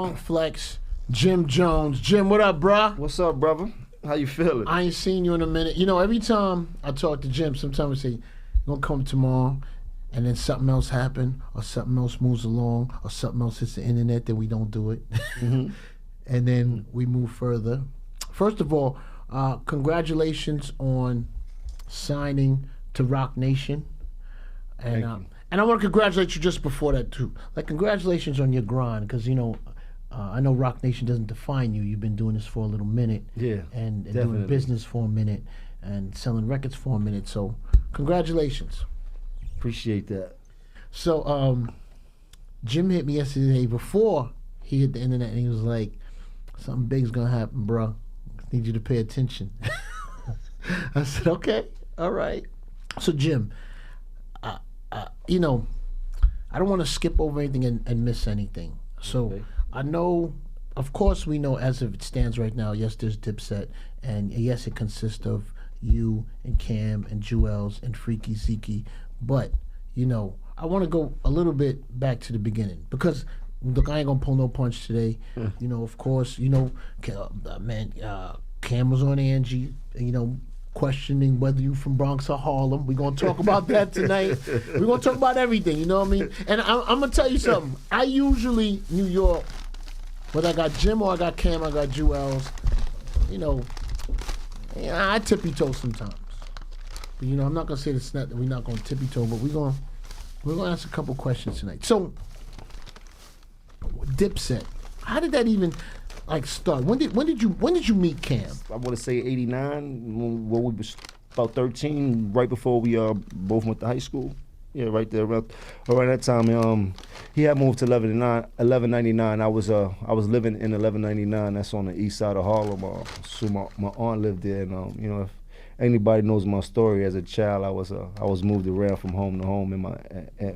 Funk Flex, Jim Jones. Jim, what up, bruh? What's up, brother? How you feeling? I ain't seen you in a minute. You know, every time I talk to Jim, sometimes I say, "You gonna come tomorrow?" And then something else happen, or something else moves along, or something else hits the internet, then we don't do it. Mm-hmm. And then we move further. First of all, congratulations on signing to Roc Nation. And I want to congratulate you just before that too. Like, congratulations on your grind, because you know, I know Roc Nation doesn't define you. You've been doing this for a little minute, and doing business for a minute, and selling records for a minute. So, congratulations. Appreciate that. So, Jim hit me yesterday before he hit the internet, and he was like, "Something big's gonna happen, bro. I need you to pay attention." I said, "Okay, all right." So, Jim, you know, I don't want to skip over anything and miss anything. So, okay. I know, of course, we know as it stands right now. Yes, there's Dipset, and yes, it consists of you and Cam and Jewels and Freaky Zeke. But, you know, I want to go a little bit back to the beginning, because, look, I ain't going to pull no punch today. You know, of course, you know, Cam was on Angie, you know, questioning whether you from Bronx or Harlem. We're going to talk about that tonight. We're going to talk about everything, you know what I mean? And I'm going to tell you something. I usually, New York, whether I got Jim or I got Cam, I got Jewels, you know, I tippy-toe sometimes. But, you know, I'm not going to say that we're not going to tippy-toe, but we're going to ask a couple questions tonight. So, Dipset, how did that even start? When did you meet Cam? I want to say 89, when we was about 13, right before we both went to high school. Yeah, right there around that time. He had moved to 1199. I was living in 1199. That's on the east side of Harlem. So my aunt lived there, and you know, if anybody knows my story, as a child, I was moved around from home to home, and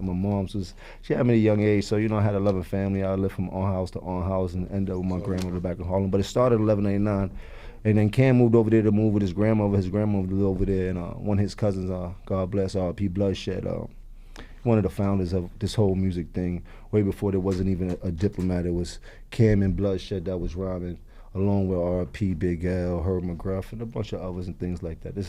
my mom's she had me at a young age, so you know, I had a loving family. I lived from on house to on house and ended up with my grandmother back in Harlem. But it started at 1189, and then Cam moved over there to move with his grandmother. His grandmother lived over there, and one of his cousins, God bless, R.P. Bloodshed, one of the founders of this whole music thing. Way before there wasn't even a diplomat, it was Cam and Bloodshed that was rhyming, along with R.P., Big L, Herb McGruff, and a bunch of others and things like that.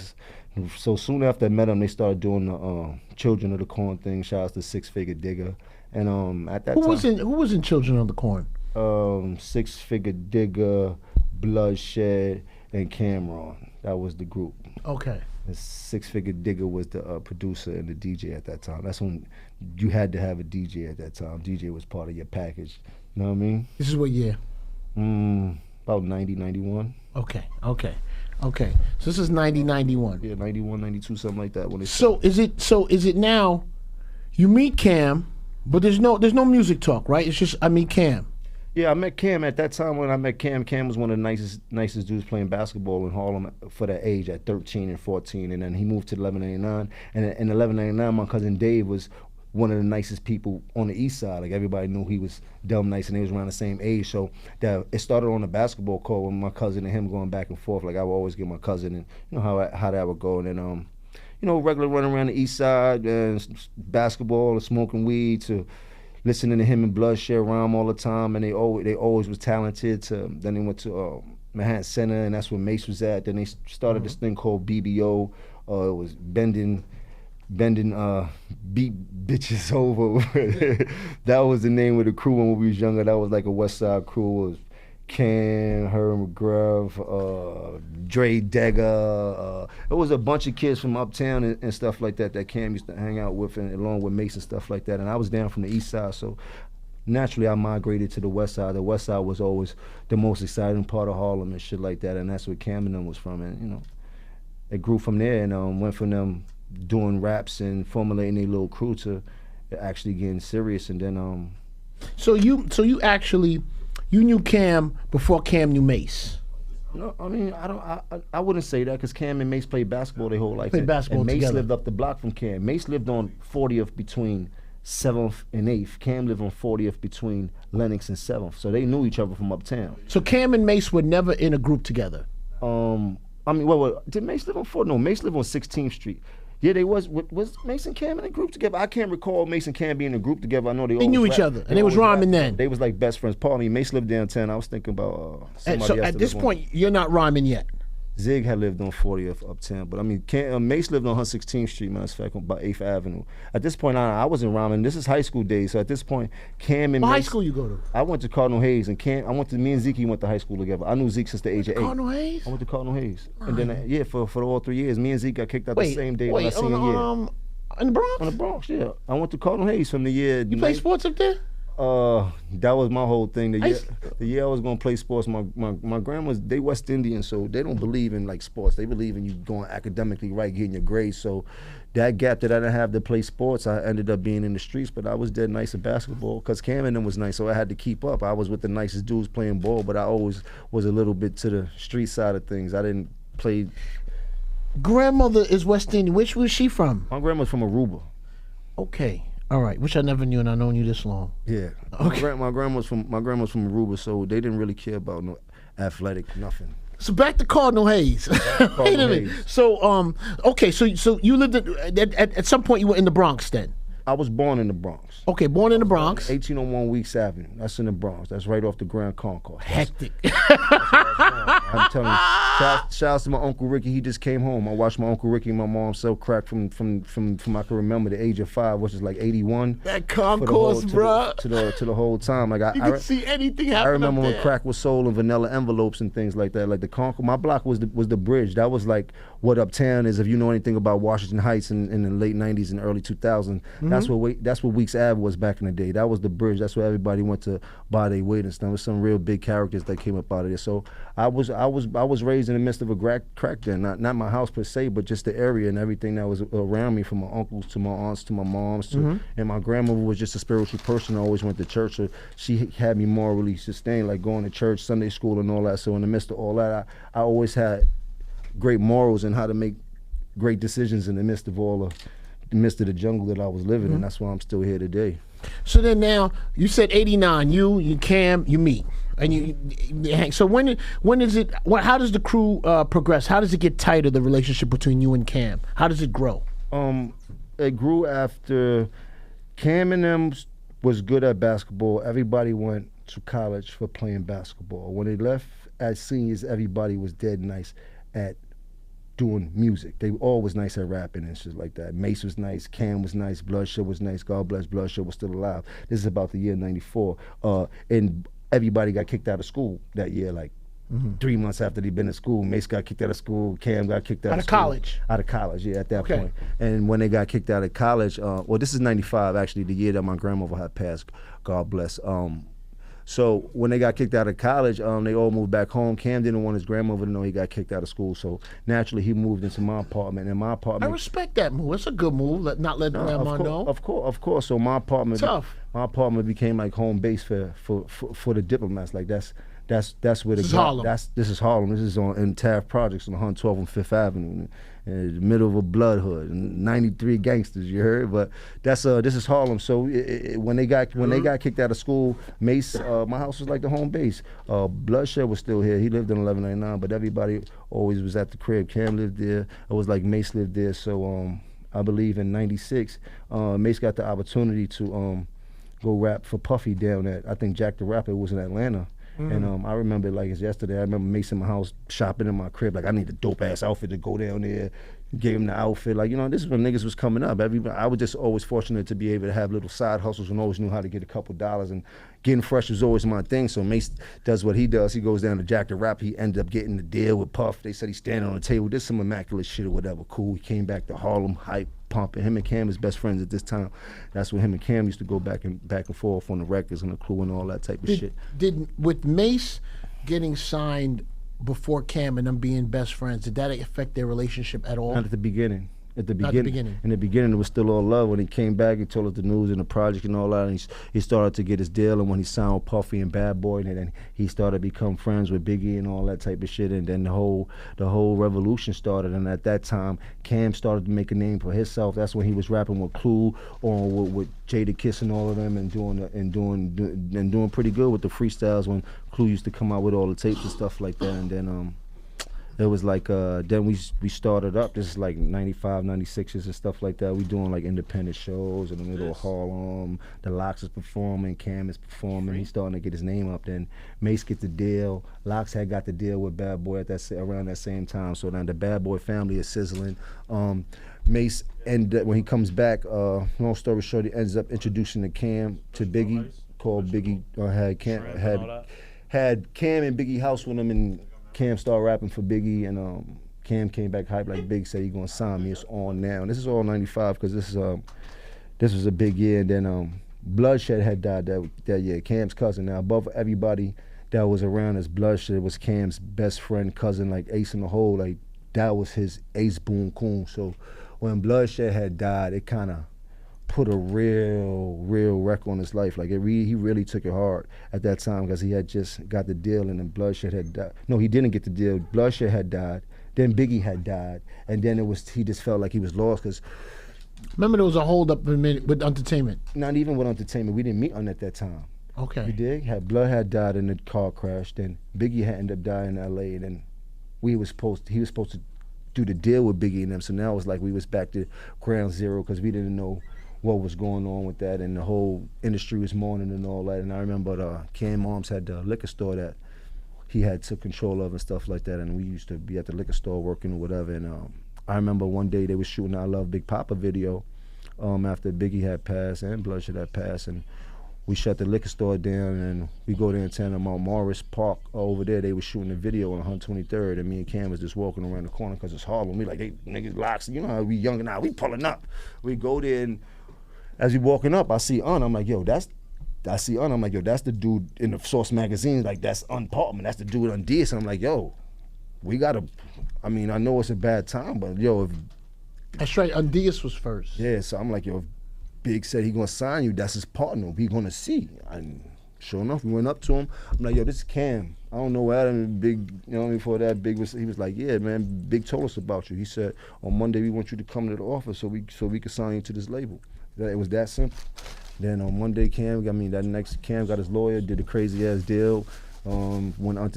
So soon after I met them, they started doing the Children of the Corn thing. Shout out to Six Figure Digger. And at that time, who was in Children of the Corn? Six Figure Digger, Bloodshed, and CAMRON. That was the group. Okay. And Six Figure Digger was the producer and the DJ at that time. That's when you had to have a DJ at that time. DJ was part of your package. You know what I mean? This is what year? About 90, 91. Okay. So this is 90, 91. Yeah, 91, 92, something like that. So is it now? You meet Cam, but there's no music talk, right? It's just I meet Cam. Yeah, I met Cam at that time. When I met Cam was one of the nicest dudes playing basketball in Harlem for that age, at 13 and 14. And then he moved to 1199. And in 1199, my cousin Dave was one of the nicest people on the east side. Like, everybody knew he was dumb nice, and they was around the same age. So that it started on the basketball court with my cousin and him going back and forth. Like, I would always get my cousin, and you know how that would go. And then you know, regular running around the east side and basketball and smoking weed, to listening to him and Bloodshed rhyme all the time, and they always was talented. Then they went to Manhattan Center, and that's where Mace was at. Then they started this thing called BBO. It was bending beat bitches over. That was the name of the crew when we was younger. That was like a West Side crew. It was Ken, Herb McGruff, Dre Degger. It was a bunch of kids from uptown and stuff like that Cam used to hang out with, and along with Mace and stuff like that. And I was down from the east side, so naturally I migrated to the west side. The west side was always the most exciting part of Harlem and shit like that, and that's where Cam and them was from. And you know, it grew from there, and went from them doing raps and formulating a little crew to actually getting serious. And then So you actually, you knew Cam before Cam knew Mace? No, I mean, I wouldn't say that, because Cam and Mace played basketball their whole life. Played basketball and Mace together. lived up the block from Cam. Mace lived on 40th between 7th and 8th. Cam lived on 40th between Lenox and 7th. So they knew each other from uptown. So Cam and Mace were never in a group together? I mean, well, did Mace live on 4th? No, Mace lived on 16th Street. Yeah, they was Mason Cam in a group together. I can't recall Mason Cam being in a group together. I know They knew each other, and they was rhyming then. They was like best friends. Pardon me, Mace lived downtown. I was thinking about somebody so else. at this point, you're not rhyming yet. Zig had lived on 40th uptown, but I mean, Mace lived on 116th Street, matter of fact, on about 8th Avenue. At this point, I wasn't rhyming. This is high school days, so at this point, Cam and What Mace, high school you go to? I went to Cardinal Hayes, and me and Zeke went to high school together. I knew Zeke since the age of 8. Cardinal Hayes? I went to Cardinal Hayes, and then for all 3 years, me and Zeke got kicked out the same day when I seen year. In the Bronx? In the Bronx, yeah. I went to Cardinal Hayes from the year. You play sports up there? That was my whole thing. The year I was gonna play sports, my grandma's, they West Indian, so they don't believe in like sports. They believe in you going academically right, getting your grades. So that gap that I didn't have to play sports, I ended up being in the streets. But I was dead nice at basketball because Cam and them was nice, so I had to keep up. I was with the nicest dudes playing ball, but I always was a little bit to the street side of things. I didn't play. Grandmother is West Indian. Which was she from? My grandma's from Aruba. Okay. All right, which I never knew, and I've known you this long. Yeah, okay. My grandma's from Aruba, so they didn't really care about no athletic nothing. So back to Cardinal Hayes. Wait a minute. So okay, so you lived at some point you were in the Bronx then. I was born in the Bronx. Okay, born in the Bronx. 1801 Weeks Avenue. That's in the Bronx. That's right off the Grand Concourse. Hectic. I'm telling you. Shout out to my Uncle Ricky. He just came home. I watched my Uncle Ricky and my mom sell crack from I can remember the age of 5, which is like 81. That concourse, bro. To the whole time. Like you could see anything happen. I remember up when there. crack was sold in vanilla envelopes and things like that. Like the Concourse. My block was the bridge. That was like what uptown is. If you know anything about Washington Heights in the late 90s and early 2000s, that's what Weeks Ave was back in the day. That was the bridge. That's where everybody went to buy their weight and stuff. There was some real big characters that came up out of there. So I was raised in the midst of a crack den. Not my house per se, but just the area and everything that was around me, from my uncles to my aunts to my moms to, and my grandmother was just a spiritual person. I always went to church, so she had me morally sustained, like going to church, Sunday school, and all that. So in the midst of all that, I always had great morals and how to make great decisions in the midst of the jungle that I was living in. That's why I'm still here today. So then now, you said 89, you Cam, you meet. And you hang. So when is it? How does the crew progress? How does it get tighter? The relationship between you and Cam. How does it grow? It grew after Cam and them was good at basketball. Everybody went to college for playing basketball. When they left as seniors, everybody was dead nice at doing music. They all was nice at rapping and shit like that. Mace was nice, Cam was nice, Bloodshed was nice. God bless Bloodshed was still alive. This is about the year '94, and everybody got kicked out of school that year, like 3 months after they'd been in school. Mace got kicked out of school, Cam got kicked out of school. College? Out of college, yeah, at that point. And when they got kicked out of college, well, this is '95, actually, the year that my grandmother had passed, God bless. So when they got kicked out of college, they all moved back home. Cam didn't want his grandmother to know he got kicked out of school, so naturally he moved into my apartment. And my apartment, I respect that move. It's a good move. Not letting grandma know. Of course. So my apartment, my apartment became like home base for the diplomats. Like that's where the this is Harlem. This is Harlem. This is in Taft Projects on 112 on Fifth Avenue. In the middle of a blood hood, and 93 gangsters, you heard. But this is Harlem. So when they got kicked out of school, Mace, my house was like the home base. Bloodshed was still here. He lived in 1199, but everybody always was at the crib. Cam lived there. It was like Mace lived there. So I believe in '96, Mace got the opportunity to go rap for Puffy down at, I think Jack the Rapper was in Atlanta. And I remember it like it's yesterday. I remember Mace in my house shopping in my crib. Like, I need a dope ass outfit to go down there. Gave him the outfit. Like, this is when niggas was coming up. I was just always fortunate to be able to have little side hustles and always knew how to get a couple dollars. And getting fresh was always my thing. So Mace does what he does. He goes down to Jack the Rap. He ended up getting the deal with Puff. They said he's standing on the table. Did some immaculate shit or whatever. Cool. He came back to Harlem, hype, pumping. Him and Cam is best friends at this time. That's when him and Cam used to go back and forth on the records and the Clue and all that type of shit. With Mace getting signed before Cam and them being best friends, did that affect their relationship at all? Not at the beginning. In the beginning, it was still all love. When he came back, he told us the news and the project and all that, and he started to get his deal. And when he signed with Puffy and Bad Boy, and then he started to become friends with Biggie and all that type of shit. And then the whole revolution started. And at that time, Cam started to make a name for himself. That's when he was rapping with Clue or with Jada Kiss and all of them, and doing pretty good with the freestyles when Clue used to come out with all the tapes and stuff like that. And then It was like then we started up. This is like 95, 96s and stuff like that. We doing like independent shows in the middle of Harlem. The Lox is performing, Cam is performing. He's starting to get his name up. Then Mace get the deal. Lox had got the deal with Bad Boy at around that same time. So now the Bad Boy family is sizzling. Mace, and when he comes back, long story short, he ends up introducing the Cam to Biggie. Called Biggie, had Cam and Biggie house with him, and Cam started rapping for Biggie, and Cam came back hype like Big said he gonna sign me. It's on now, and this is all 95 because this was a big year. And then Bloodshed had died that year. Cam's cousin. Now above everybody that was around us, Bloodshed was Cam's best friend, cousin, like Ace in the Hole. Like that was his Ace Boon Coon. So when Bloodshed had died, it kind of put a real wreck on his life. Like he really took it hard at that time because he had just got the deal, and then Bloodshed had died. No, he didn't get the deal. Bloodshed had died. Then Biggie had died, and then he just felt like he was lost because. Remember, there was a hold up with Entertainment. Not even with Entertainment. We didn't meet on at that time. Okay. You dig? Blood had died in a car crash. Then Biggie had ended up dying in L.A. And then he was supposed to do the deal with Biggie and them. So now it was like we was back to ground zero because we didn't know what was going on with that, and the whole industry was mourning and all that. And I remember Cam Arms had the liquor store that he had took control of and stuff like that, and we used to be at the liquor store working or whatever. And I remember one day they were shooting I Love Big Papa video after Biggie had passed and Bloodshed had passed, and we shut the liquor store down, and we go there in town at Mount Morris Park. Over there they were shooting a video on 123rd, and me and Cam was just walking around the corner because it's Harlem. We like, hey, niggas Lox, you know how we young now, we pulling up. We go there, and as we walking up, I see I'm like, yo, that's the dude in the Source magazine, like that's Unpartment, that's the dude on DS. And I'm like, yo, we gotta, I mean, I know it's a bad time, but yo, if that's right, Undias was first. Yeah, so I'm like, yo, if Big said he gonna sign you, that's his partner, we gonna see. And sure enough, we went up to him. I'm like, yo, this is Cam. I don't know Adam. Big, you know, before that, Big was, he was like, yeah, man, Big told us about you. He said, on Monday we want you to come to the office so we can sign you to this label. It was that simple. Then on Monday, Cam got his lawyer, did a crazy ass deal. When Un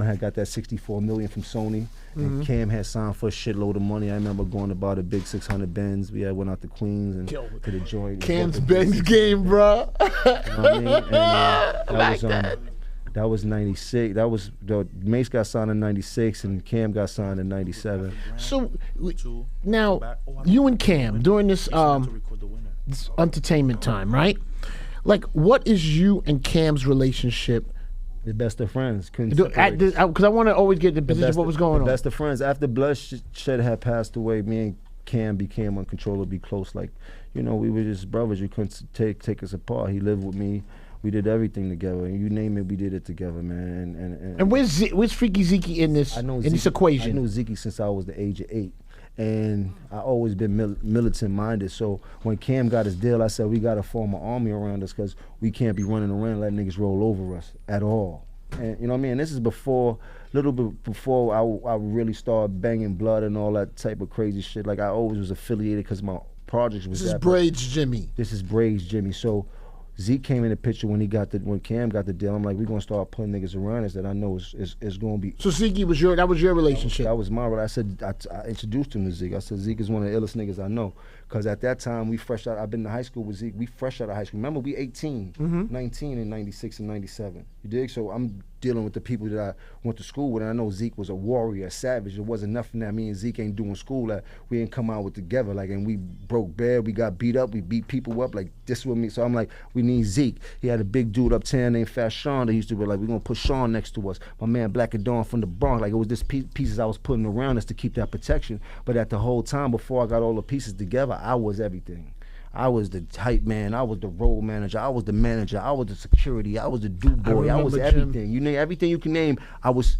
had got that $64 million from Sony, and Cam had signed for a shitload of money. I remember going to buy the big 600 Benz. We had went out to Queens and to the joint. Cam's Benz game, bro. You know what I mean? And, that was 96. That was Mace got signed in 96 and Cam got signed in 97. So now you and Cam during this entertainment time, right? Like, what is you and Cam's relationship? The best of friends. Because I want to always get the position of what was going on. The best of friends. After Bloodshed had passed away, me and Cam became uncontrollably close. Like, you know, we were just brothers. You couldn't take us apart. He lived with me. We did everything together. You name it, we did it together, man. And where's Freaky Zeke in this equation? I knew Zeke since I was the age of 8. And I always been militant minded. So when Cam got his deal, I said we got to form an army around us because we can't be running around letting niggas roll over us at all. And you know what I mean? This is little bit before I really started banging blood and all that type of crazy shit. Like I always was affiliated because my projects was This is Braids Jimmy. This is Braids Jimmy. So Zeke came in the picture when Cam got the deal. I'm like, we're gonna start putting niggas around us that I know is gonna be. So Zeke that was your relationship. That was my relationship. I introduced him to Zeke. I said Zeke is one of the illest niggas I know. Cause at that time we fresh out. I've been to high school with Zeke. We fresh out of high school. Remember we 18, 19 in 96 and 97. You dig? So I'm dealing with the people that I went to school with, and I know Zeke was a warrior, a savage. It wasn't nothing that me and Zeke ain't doing school that we ain't come out with together. Like, and we broke bad, we got beat up, we beat people up. Like this with me. So I'm like, we need Zeke. He had a big dude uptown named Fat Sean that used to be like, we're gonna put Sean next to us. My man Black and Dawn from the Bronx. Like it was just pieces I was putting around us to keep that protection. But at the whole time before I got all the pieces together, I was everything. I was the hype man. I was the road manager. I was the manager. I was the security. I was the dude boy. I was everything. You name everything you can name. I was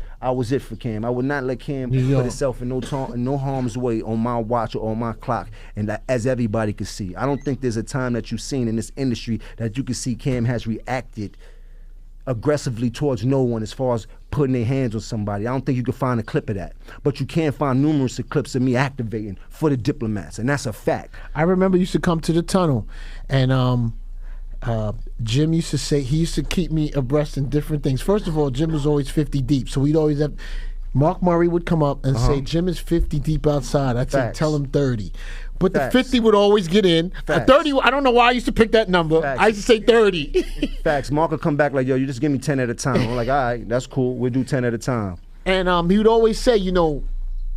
it for Cam. I would not let Cam put himself in no harm's way on my watch or on my clock. And that, as everybody could see, I don't think there's a time that you've seen in this industry that you can see Cam has reacted aggressively towards no one as far as putting their hands on somebody. I don't think you can find a clip of that. But you can find numerous clips of me activating for the diplomats, and that's a fact. I remember you used to come to the tunnel, and Jim used to say, he used to keep me abreast in different things. First of all, Jim was always 50 deep, so we'd always have, Mark Murray would come up and say, Jim is 50 deep outside. I'd say, tell him 30. But the 50 would always get in. 30, I don't know why I used to pick that number. I used to say 30. Facts. Mark would come back like, yo, you just give me 10 at a time. I'm like, all right, that's cool. We'll do 10 at a time. And he would always say, you know,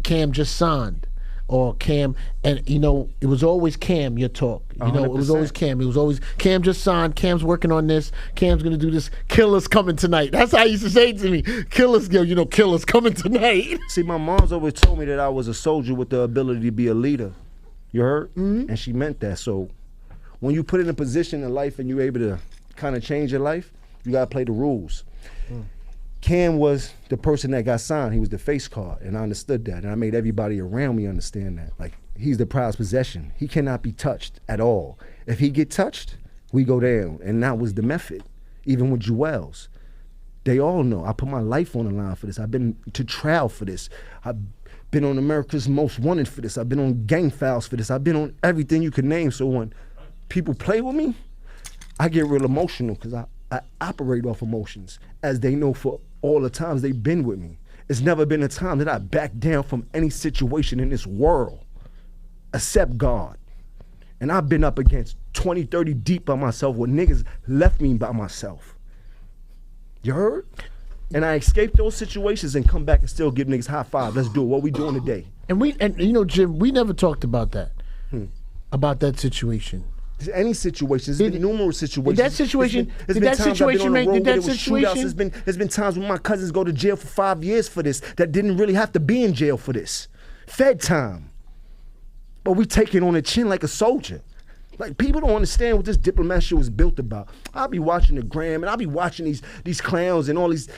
Cam just signed. Or Cam, and you know, it was always Cam, your talk. You know, 100%. it was always Cam. It was always, Cam just signed, Cam's working on this, Cam's gonna do this, Killer's coming tonight. That's how he used to say it to me. Killer's, yo, you know, Killer's coming tonight. See, my mom's always told me that I was a soldier with the ability to be a leader. You heard? Mm-hmm. And she meant that. So when you put in a position in life and you're able to kind of change your life, you gotta play the rules. Cam was the person that got signed. He was the face card, and I understood that, and I made everybody around me understand that. Like, he's the prized possession. He cannot be touched at all. If he get touched, we go down, and that was the method. Even with Joel's, they all know I put my life on the line for this. I've been to trial for this. I've been on America's Most Wanted for this. I've been on gang files for this. I've been on everything you can name. So when people play with me, I get real emotional because I operate off emotions, as they know for all the times they've been with me. It's never been a time that I backed down from any situation in this world, except God. And I've been up against 20, 30 deep by myself where niggas left me by myself. You heard? And I escaped those situations and come back and still give niggas high five. Let's do it. What we doing today? And you know, Jim, we never talked about that, about that situation. Any situation, there's been numerous situations. That situation, did that situation make that situation? There's been times when my cousins go to jail for 5 years for this that didn't really have to be in jail for this. Fed time. But we take it on the chin like a soldier. Like, people don't understand what this diplomat shit was built about. I'll be watching the gram and I'll be watching these clowns and all these.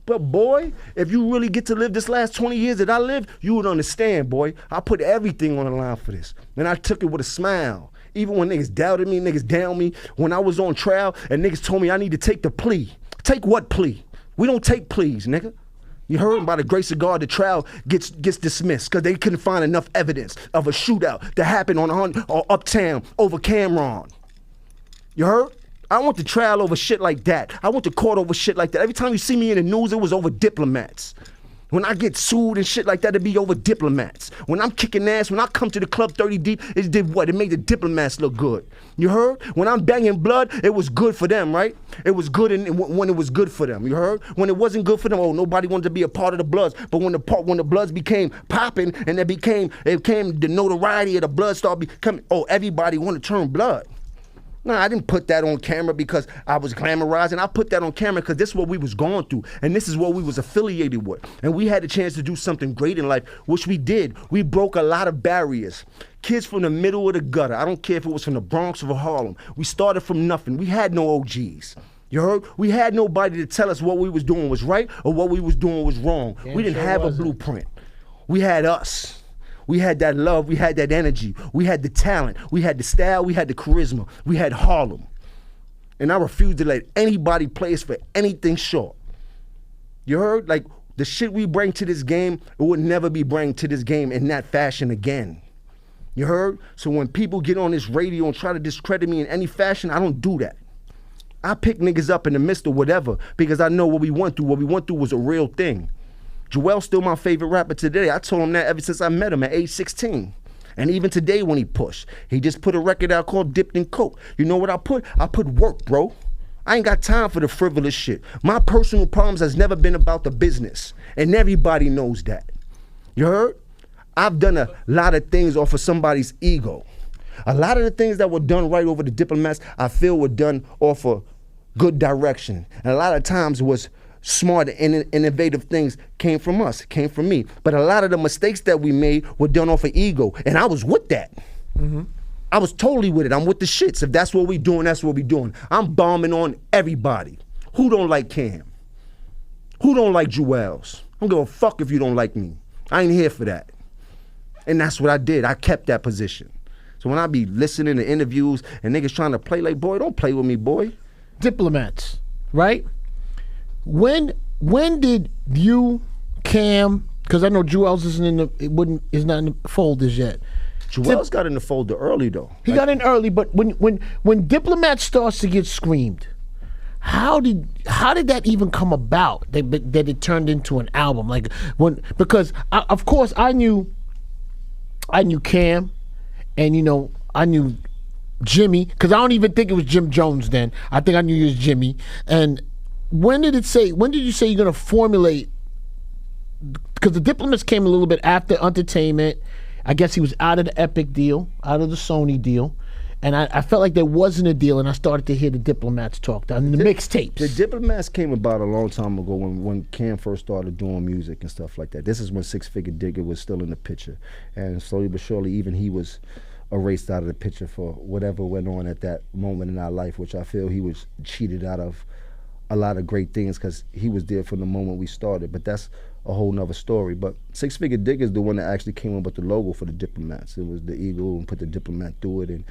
But boy, if you really get to live this last 20 years that I lived, you would understand, boy. I put everything on the line for this. And I took it with a smile. Even when niggas doubted me, niggas down me, when I was on trial and niggas told me I need to take the plea. Take what plea? We don't take pleas, nigga. You heard? By the grace of God, the trial gets dismissed because they couldn't find enough evidence of a shootout that happened on uptown over CAMRON. You heard? I went to trial over shit like that. I went to court over shit like that. Every time you see me in the news, it was over diplomats. When I get sued and shit like that, it be over diplomats. When I'm kicking ass, when I come to the club 30 deep, it did what? It made the diplomats look good. You heard? When I'm banging blood, it was good for them, right? It was good when it was good for them. You heard? When it wasn't good for them, oh, nobody wanted to be a part of the Bloods. But when the Bloods became popping and it became the notoriety of the Bloods started becoming, oh, everybody wanted to turn blood. No, I didn't put that on camera because I was glamorizing. I put that on camera because this is what we was going through, and this is what we was affiliated with. And we had a chance to do something great in life, which we did. We broke a lot of barriers. Kids from the middle of the gutter. I don't care if it was from the Bronx or Harlem. We started from nothing. We had no OGs. You heard? We had nobody to tell us what we was doing was right or what we was doing was wrong. We didn't have a blueprint. We had us. We had that love, we had that energy, we had the talent, we had the style, we had the charisma, we had Harlem. And I refuse to let anybody play us for anything short. You heard? Like, the shit we bring to this game, it would never be bring to this game in that fashion again. You heard? So when people get on this radio and try to discredit me in any fashion, I don't do that. I pick niggas up in the midst of whatever because I know what we went through. What we went through was a real thing. Joel's still my favorite rapper today. I told him that ever since I met him at age 16. And even today when he pushed, he just put a record out called Dipped in Coke. You know what I put? I put work, bro. I ain't got time for the frivolous shit. My personal problems has never been about the business. And everybody knows that. You heard? I've done a lot of things off of somebody's ego. A lot of the things that were done right over the diplomats, I feel were done off of good direction. And a lot of times it was smart and innovative things came from us, came from me. But a lot of the mistakes that we made were done off of ego. And I was with that. Mm-hmm. I was totally with it. I'm with the shits. If that's what we doing, that's what we doing. I'm bombing on everybody. Who don't like Cam? Who don't like Joel's? I don't give a fuck if you don't like me. I ain't here for that. And that's what I did. I kept that position. So when I be listening to interviews and niggas trying to play like, boy, don't play with me, boy. Diplomats, right? When did you, Cam, because I know Joel's isn't is not in the folders yet. Joel's got in the folder early though. He got in early, but when Diplomat starts to get screamed, how did that even come about? That it turned into an album, like because of course I knew Cam, and I knew Jimmy, because I don't even think it was Jim Jones then. I think I knew you was Jimmy. And when did you say you're gonna formulate? Because the Diplomats came a little bit after Entertainment. I guess he was out of the Epic deal, out of the Sony deal. And I felt like there wasn't a deal, and I started to hear the Diplomats talk on the mixtapes. The Diplomats came about a long time ago when Cam first started doing music and stuff like that. This is when Six Figure Digger was still in the picture. And slowly but surely, even he was erased out of the picture for whatever went on at that moment in our life, which I feel he was cheated out of a lot of great things because he was there from the moment we started. But that's a whole nother story. But Six Figure Digger is the one that actually came up with the logo for the Diplomats. It was the eagle and put the Diplomat through it, and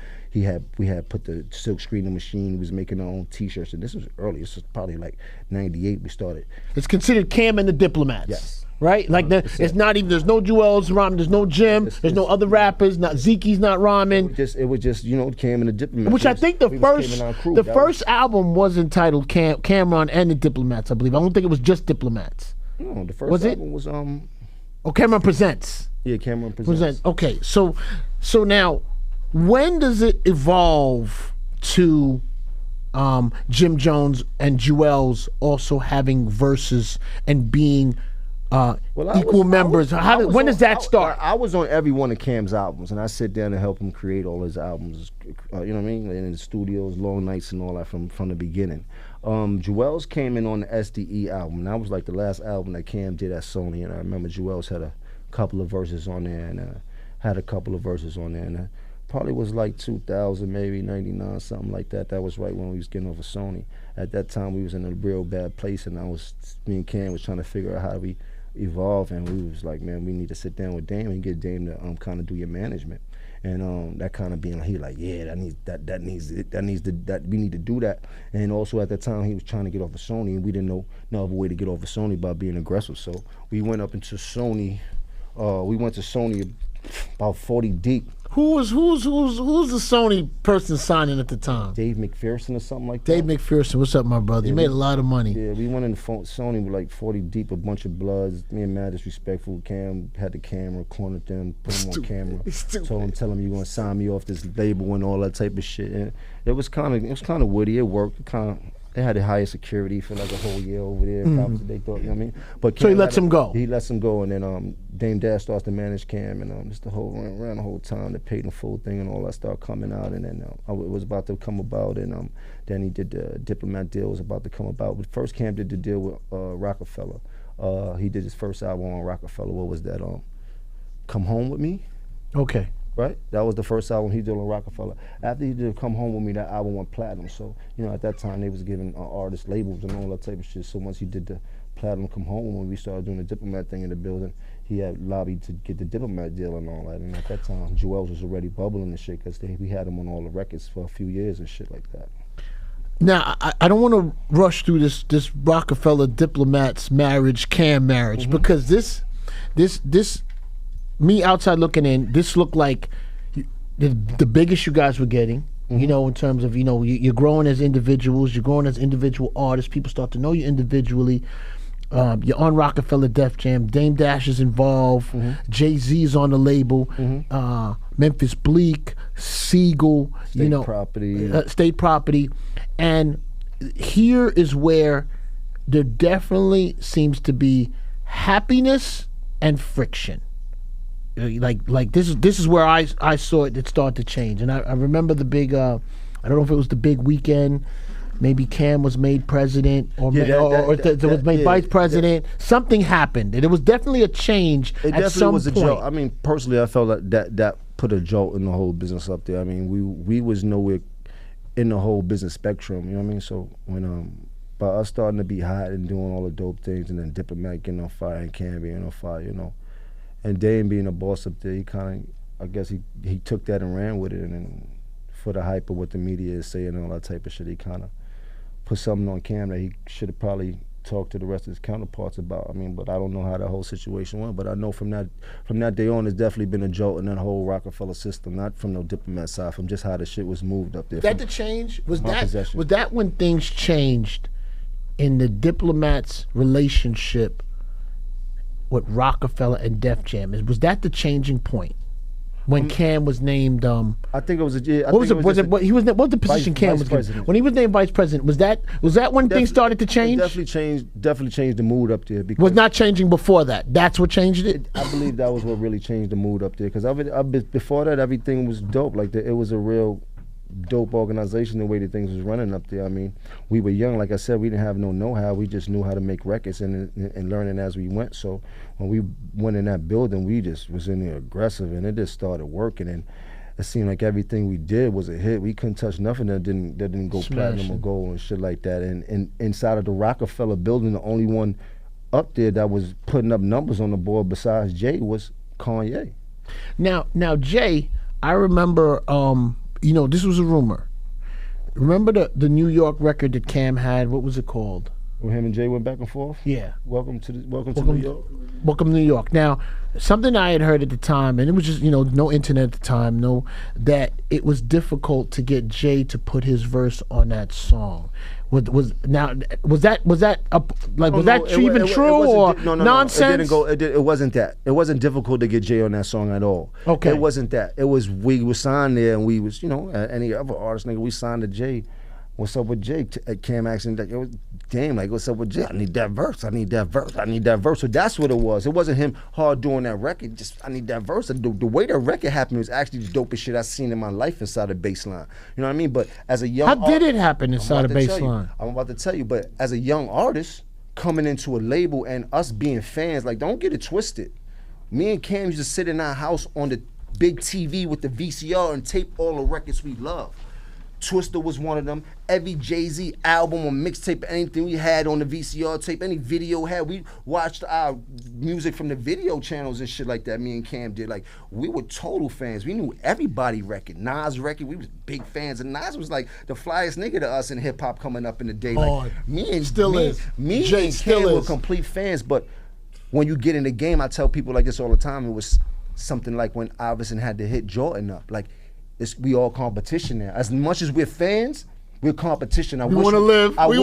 we had put the silk screening machine. He was making our own T-shirts, and this was early. This was probably like '98 we started. It's considered Cam and the Diplomats. Yes. Right? Like it's not even. There's no Jewels rhyming. There's no Jim. There's no other rappers. Not Zeke's not rhyming. It was just Cam and the Diplomats. Which I think the first album was entitled CAMRON and the Diplomats. I believe. I don't think it was just Diplomats. No, the first album was CAMRON Presents. Yeah, CAMRON Presents. Okay, so now, when does it evolve to Jim Jones and Jewels also having verses and being equal members? When does that start? I was on every one of Cam's albums, and I sit down and help him create all his albums. You know what I mean? In the studios, long nights and all that from the beginning. Jewels came in on the SDE album, and that was like the last album that Cam did at Sony. And I remember Jewels had a couple of verses on there, and and probably was like 2000, maybe 99, something like that. That was right when we was getting off of Sony. At that time, we was in a real bad place, and me and Cam was trying to figure out how we evolve, and we was like, man, we need to sit down with Dame and get Dame to kind of do your management. And that kind of being like, he like, yeah, we need to do that. And also at that time he was trying to get off of Sony, and we didn't know no other way to get off of Sony by being aggressive. So we went up into Sony. We went to Sony about 40 deep. Who's the Sony person signing at the time? Dave McPherson or something like that. Dave McPherson, what's up, my brother? You made a lot of money. Yeah, we went in Sony with like 40 deep, a bunch of bloods. Me and Mad Disrespectful. Cam had the camera, cornered them, put them on camera. Tell him you're gonna sign me off this label and all that type of shit. And it was kind of witty. It worked. They had the highest security for like a whole year over there. They thought, you know what I mean? But Cam so he lets him go. He lets him go, and then Dame Dash starts to manage Cam, and just around the whole time, they paid the full thing and all that started coming out, and then it was about to come about, and then he did the Diplomat deal was about to come about. But first Cam did the deal with Rockefeller. He did his first album on Rockefeller. What was that? Come Home With Me. Okay. Right? That was the first album he did on Rockefeller. After he did Come Home With Me, that album went platinum. So, at that time, they was giving artists labels and all that type of shit. So once he did the platinum Come Home, when we started doing the Diplomat thing in the building, he had lobbied to get the Diplomat deal and all that. And at that time, Jewels was already bubbling and shit, because we had him on all the records for a few years and shit like that. Now, I don't want to rush through this Rockefeller Diplomats marriage, Cam marriage, because this me outside looking in, this looked like the biggest you guys were getting, in terms of, you're growing as individuals, you're growing as individual artists, people start to know you individually. You're on Rockefeller Def Jam, Dame Dash is involved, Jay-Z's on the label, Memphis Bleak, Siegel, State Property. And here is where there definitely seems to be happiness and friction. Like this is where I saw it start to change. And I remember the big I don't know if it was the big weekend, maybe Cam was made president or was made vice president. Something happened, and it was definitely a change. It at definitely some was a point. jolt. I mean, personally, I felt like that put a jolt in the whole business up there. I mean, we was nowhere in the whole business spectrum. You know what I mean? So when by us starting to be hot and doing all the dope things, and then Diplomat getting on fire and Cam being on fire, and Dame being a boss up there, he kind of, I guess he took that and ran with it, and then for the hype of what the media is saying and all that type of shit, he kind of put something on Cam that he should have probably talk to the rest of his counterparts about. I mean, but I don't know how that whole situation went. But I know from that day on, there's definitely been a jolt in that whole Rockefeller system, not from no diplomat side, from just how the shit was moved up there. That the change? Was possession. that when things changed in the diplomats' relationship with Rockefeller and Def Jam? Was that the changing point? When Cam was named, I think it was a. What was the position Cam was given? When he was named vice president, was that when things started to change? It definitely changed the mood up there. Because was not changing before that. That's what changed it. I believe that was what really changed the mood up there. Because before that, everything was dope. Like it was a real dope organization the way that things was running up there. I mean, we were young, like I said, we didn't have no know-how. We just knew how to make records and learning as we went. So when we went in that building, we just was in there aggressive, and it just started working. And it seemed like everything we did was a hit. We couldn't touch nothing that didn't go platinum or gold and shit like that. And inside of the Rockefeller building, the only one up there that was putting up numbers on the board besides Jay was Kanye. Now Jay, I remember. This was a rumor. Remember the New York record that Cam had? What was it called? When him and Jay went back and forth? Yeah. Welcome to New York. Welcome to New York. Now, something I had heard at the time, and it was just, no internet at the time, that it was difficult to get Jay to put his verse on that song. Was that even true or nonsense? It wasn't that. It wasn't difficult to get Jay on that song at all. Okay. It wasn't that. It was we were signed there, and we was any other artist, nigga, we signed to Jay. What's up with Jay? Cam asking, like, damn, like, what's up with Jay? I need that verse. I need that verse. I need that verse. So that's what it was. It wasn't him hard doing that record. Just, I need that verse. The way that record happened was actually the dopest shit I've seen in my life inside of Baseline. You know what I mean? But as a young did it happen inside of Baseline? I'm about to tell you, but as a young artist coming into a label and us being fans, like, don't get it twisted. Me and Cam used to sit in our house on the big TV with the VCR and tape all the records we love. Twister was one of them. Every Jay-Z album or mixtape, anything we had on the VCR tape, any video had, we watched our music from the video channels and shit like that. Me and Cam did. Like, we were total fans. We knew everybody record. Nas record, we was big fans. And Nas was like the flyest nigga to us in hip hop coming up in the day. Like, me and Cam were complete fans. But when you get in the game, I tell people like this all the time, it was something like when Iverson had to hit Jordan up. Like, we all competition now. As much as we're fans, we're competition. We want to live. I wish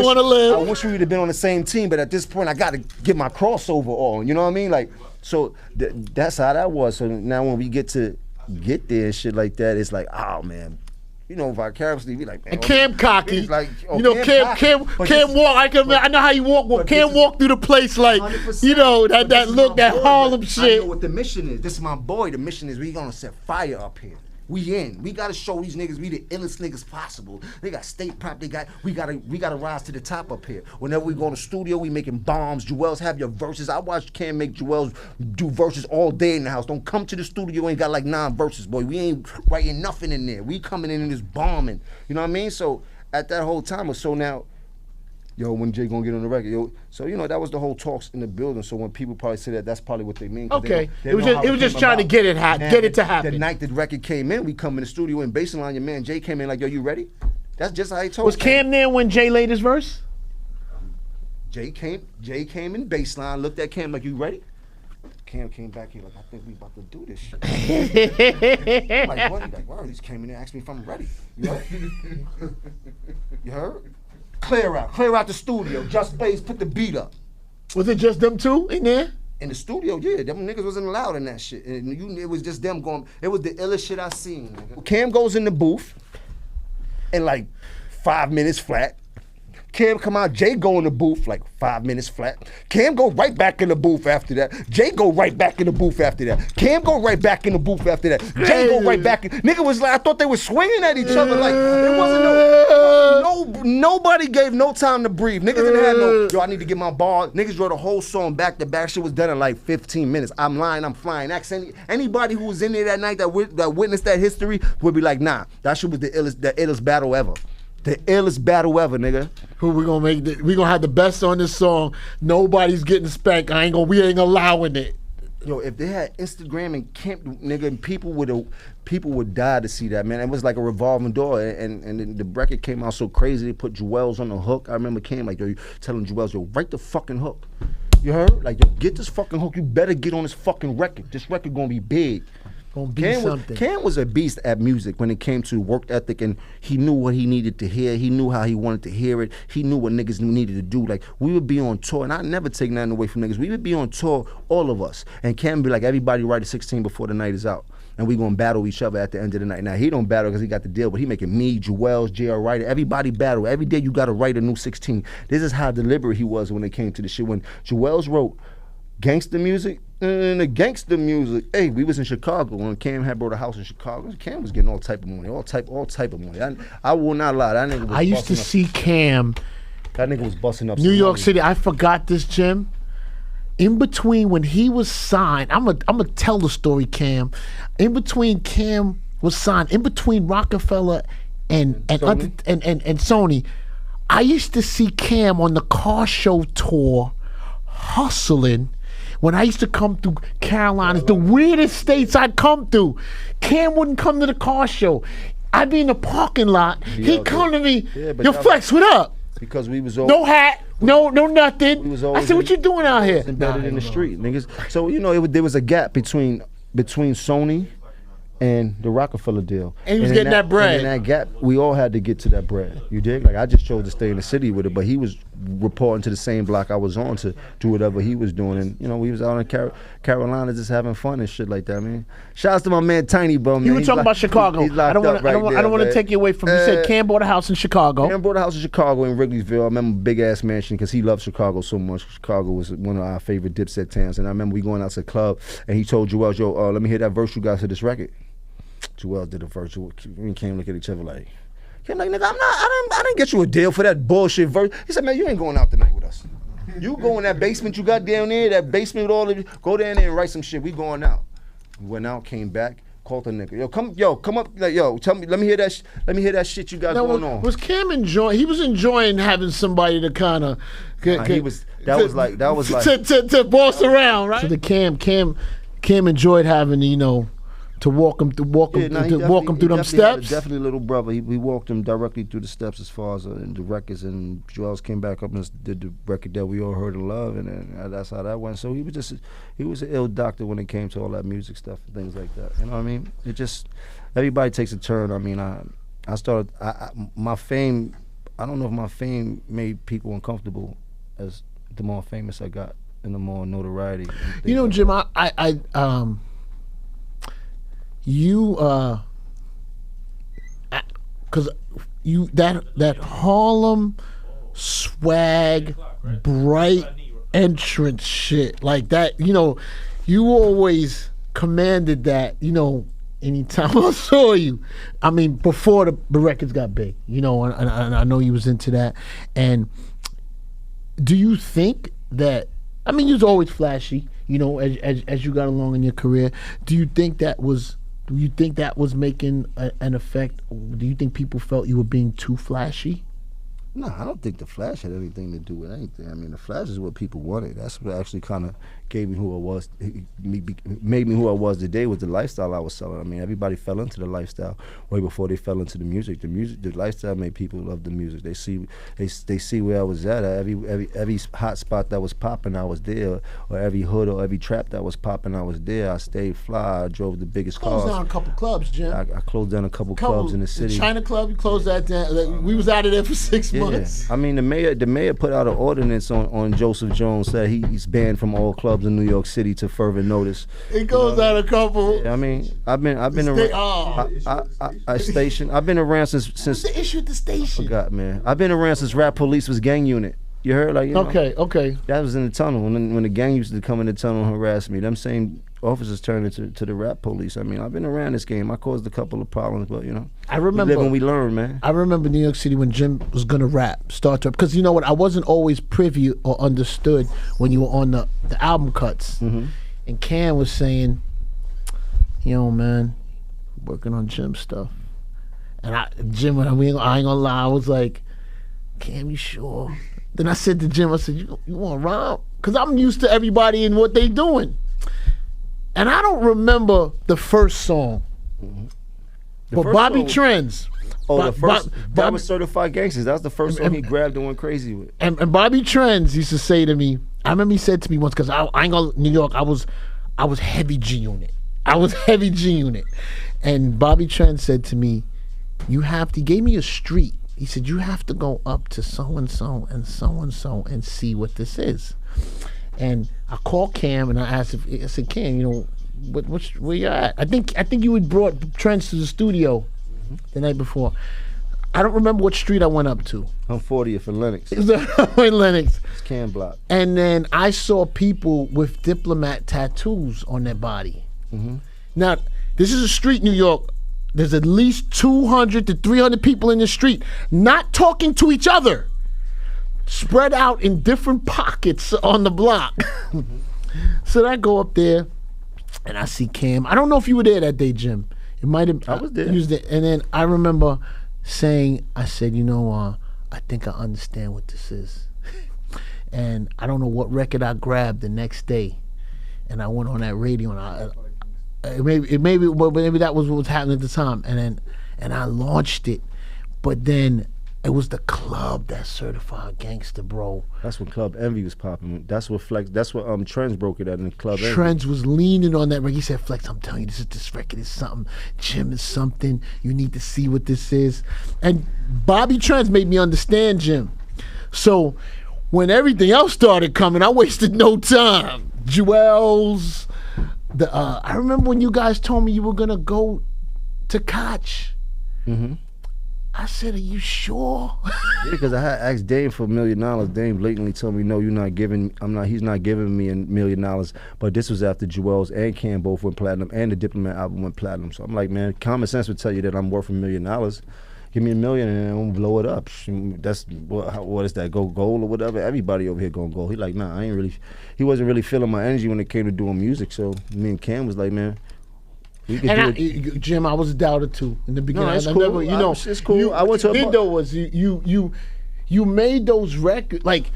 we would have been on the same team, but at this point, I got to get my crossover on. You know what I mean? Like, so that's how that was. So now when we get there and shit like that, it's like, oh man, vicariously, we like, man. And Cam cocky. Like, Cam walk. I know how you walk. Cam walk through the place like, that look, that Harlem shit. I know what the mission is. This is my boy. The mission is we gonna set fire up here. We gotta show these niggas we the illest niggas possible. They got state prop, we gotta rise to the top up here. Whenever we go in the studio, we making bombs. Jewels have your verses. I watched Cam make Jewels do verses all day in the house. Don't come to the studio, ain't got like 9 verses, boy. We ain't writing nothing in there. We coming in and just bombing. You know what I mean? So at that whole time or so now, when Jay gonna get on the record, so that was the whole talks in the building. So when people probably say that, that's probably what they mean. Okay, it was just trying to get it to happen. The night the record came in, we come in the studio and Baseline, your man Jay came in like, yo, you ready? That's just how he told. Was Cam there when Jay laid his verse? Jay came in Baseline, looked at Cam like, you ready? Cam came back here like, I think we about to do this shit. I'm like, what? He's like, wow, he just came in and asked me if I'm ready. You heard? You heard? Clear out the studio. Just Bass, put the beat up. Was it just them two in there? In the studio, yeah. Them niggas wasn't allowed in that shit. And it was just them going, it was the illest shit I seen. Nigga. Cam goes in the booth in like 5 minutes flat. Cam come out, Jay go in the booth like 5 minutes flat. Cam go right back in the booth after that. Jay go right back in the booth after that. Cam go right back in the booth after that. Jay go right back in. Nigga was like, I thought they were swinging at each other. Like, it wasn't nobody gave no time to breathe. Niggas didn't have I need to get my ball. Niggas wrote a whole song back to back. Shit was done in like 15 minutes. I'm lying, I'm flying. Ask anybody who was in there that night that witnessed that history would be like, nah, that shit was the illest battle ever. The illest battle ever, nigga. Who we gonna make? We gonna have the best on this song. Nobody's getting spanked. We ain't allowing it. Yo, if they had Instagram and Camp, nigga, people would die to see that, man. It was like a revolving door, and the record came out so crazy. They put Jewels on the hook. I remember Cam like, yo, telling Jewels, yo, write the fucking hook. You heard? Like, yo, get this fucking hook. You better get on this fucking record. This record gonna be big. Gonna be something. Cam was a beast at music when it came to work ethic, and he knew what he needed to hear. He knew how he wanted to hear it. He knew what niggas needed to do. Like, we would be on tour, and I never take nothing away from niggas. We would be on tour, all of us, and Cam would be like, everybody write a 16 before the night is out, and we gonna battle each other at the end of the night. Now, he don't battle because he got the deal, but he making me, Jewels, J.R. Ryder, everybody battle. Every day you gotta write a new 16. This is how deliberate he was when it came to the shit. When Jewels wrote gangster music, and the gangster music. Hey, we was in Chicago when Cam had brought a house in Chicago. Cam was getting all type of money, all type of money. I will not lie. That nigga was I used to see Cam. That nigga was busting up. New York City. I forgot this, Jim. In between when he was signed, I'm gonna tell the story, Cam. In between Cam was signed, in between Rockefeller and Sony, I used to see Cam on the car show tour hustling. When I used to come through Carolinas, the weirdest states I'd come through, Cam wouldn't come to the car show. I'd be in the parking lot. He'd come to me, yo, Flex, what up? Because we was all no hat, no nothing. We was I said, what you doing out here? Embedded in the street, niggas. So you know, there was a gap between Sony and the Rockefeller deal. And he was getting that bread. And in that gap, we all had to get to that bread. You dig? Like, I just chose to stay in the city with it, but he was reporting to the same block I was on to do whatever he was doing. And, you know, we was out in Carolina just having fun and shit like that, man. Shouts to my man Tiny, bro, man. You were talking about Chicago. I don't want to take you away from you. said Cam bought a house in Chicago. Cam bought a house in Chicago in Wrigleyville. I remember big ass mansion because he loved Chicago so much. Chicago was one of our favorite Dipset towns. And I remember we going out to the club and he told Joel, yo, let me hear that verse you got to this record. Joel did a verse. We came look at each other like, Cam like, nigga, I didn't get you a deal for that bullshit verse. He said, man, you ain't going out tonight with us. You go in that basement you got down there, that basement with all of you, go down there and write some shit. We going out. We went out, came back, called the nigga. Come up, like, yo, tell me, let me hear that shit you got going on. Was Cam enjoying? He was enjoying having somebody to kind of. That was like to boss around, right? So the Cam enjoyed having, you know, to walk him through them steps. Definitely, little brother. We walked him directly through the steps as far as the records. And Joel's came back up and did the record that we all heard and love, and then that's how that went. So he was an ill doctor when it came to all that music stuff and things like that. You know what I mean? It just, everybody takes a turn. I mean, my fame. I don't know if my fame made people uncomfortable as the more famous I got and the more notoriety. You know, Jim, because that Harlem swag, bright entrance shit like that, you know, you always commanded that, you know, anytime I saw you. I mean, before the records got big, you know, and I know you was into that. And do you think that, I mean, you was always flashy, you know, as you got along in your career. Do you think that was making an effect? Do you think people felt you were being too flashy? No, I don't think the flash had anything to do with anything. I mean, the flash is what people wanted. That's what actually kind of gave me who I was, made me who I was today, was the lifestyle I was selling. I mean, everybody fell into the lifestyle way before they fell into the music. The lifestyle made people love the music. They see where I was at. Every hot spot that was popping, I was there. Or every hood or every trap that was popping, I was there. I stayed fly. I drove the biggest cars. Closed down a couple clubs, Jim. I closed down a couple clubs in the city. The China Club, you closed that down. We was out of there for 6 months. I mean, the mayor put out an ordinance on Joseph Jones that he's banned from all clubs in New York City to further notice. It goes out a couple. Yeah, I mean, I've been around. I've been around since. What's the issue at the station? I forgot, man. I've been around since Rap Police was gang unit. You heard, like, you know? Okay. That was in the tunnel when the gang used to come in the tunnel and harass me. Them same officers turned into the Rap Police. I mean, I've been around this game. I caused a couple of problems, but you know, I remember we live and we learn, man. I remember New York City when Jim was gonna start to, because you know what, I wasn't always privy or understood when you were on the album cuts, and Cam was saying, yo, man, working on Jim stuff, and Jim, I ain't gonna lie, I was like, Cam, you sure? Then I said to Jim, I said, you want to rhyme? Because I'm used to everybody and what they doing. And I don't remember the first song. But Bobby Trends. Oh, the first that was Certified Gangsters. That was the first song he grabbed and went crazy with. And Bobby Trends used to say to me, I remember he said to me once, because I ain't gonna New York, I was heavy G Unit. I was heavy G Unit. And Bobby Trends said to me, he gave me a street. He said, you have to go up to so-and-so and so-and-so and see what this is. And I called Cam and I asked I said, Cam, you know, where you at? I think you had brought Trends to the studio the night before. I don't remember what street I went up to. I'm 40th in Lenox. In Lenox. It's Cam Block. And then I saw people with diplomat tattoos on their body. Now, this is a street, New York. There's at least 200 to 300 people in the street not talking to each other, spread out in different pockets on the block. So I go up there and I see Cam. I don't know if you were there that day, Jim. It might have. I was there. Used it. And then I remember I said, you know, I think I understand what this is. And I don't know what record I grabbed the next day. And I went on that radio and maybe that was what was happening at the time. And I launched it. But then it was the club that Certified Gangster, bro. That's when Club Envy was popping. That's what Trends broke it at in the Club Envy. Trends was leaning on that record. He said, Flex, I'm telling you, this record is something. Jim is something. You need to see what this is. And Bobby Trends made me understand Jim. So when everything else started coming, I wasted no time. Jewels. I remember when you guys told me you were gonna go to Koch. I said, are you sure? Yeah, because I had asked Dame for $1 million. Dame blatantly told me, no, he's not giving me $1 million. But this was after Jewels and Cam both went platinum and the Diplomat album went platinum. So I'm like, man, common sense would tell you that I'm worth $1 million. Give me $1 million and I'm gonna blow it up. That's what is that? Go gold or whatever. Everybody over here gonna go. He like, nah, he wasn't really feeling my energy when it came to doing music. So me and Cam was like, man, we could do it. Jim, I was a doubter too in the beginning. No, it's cool. It's cool. I went to you made those records. Like,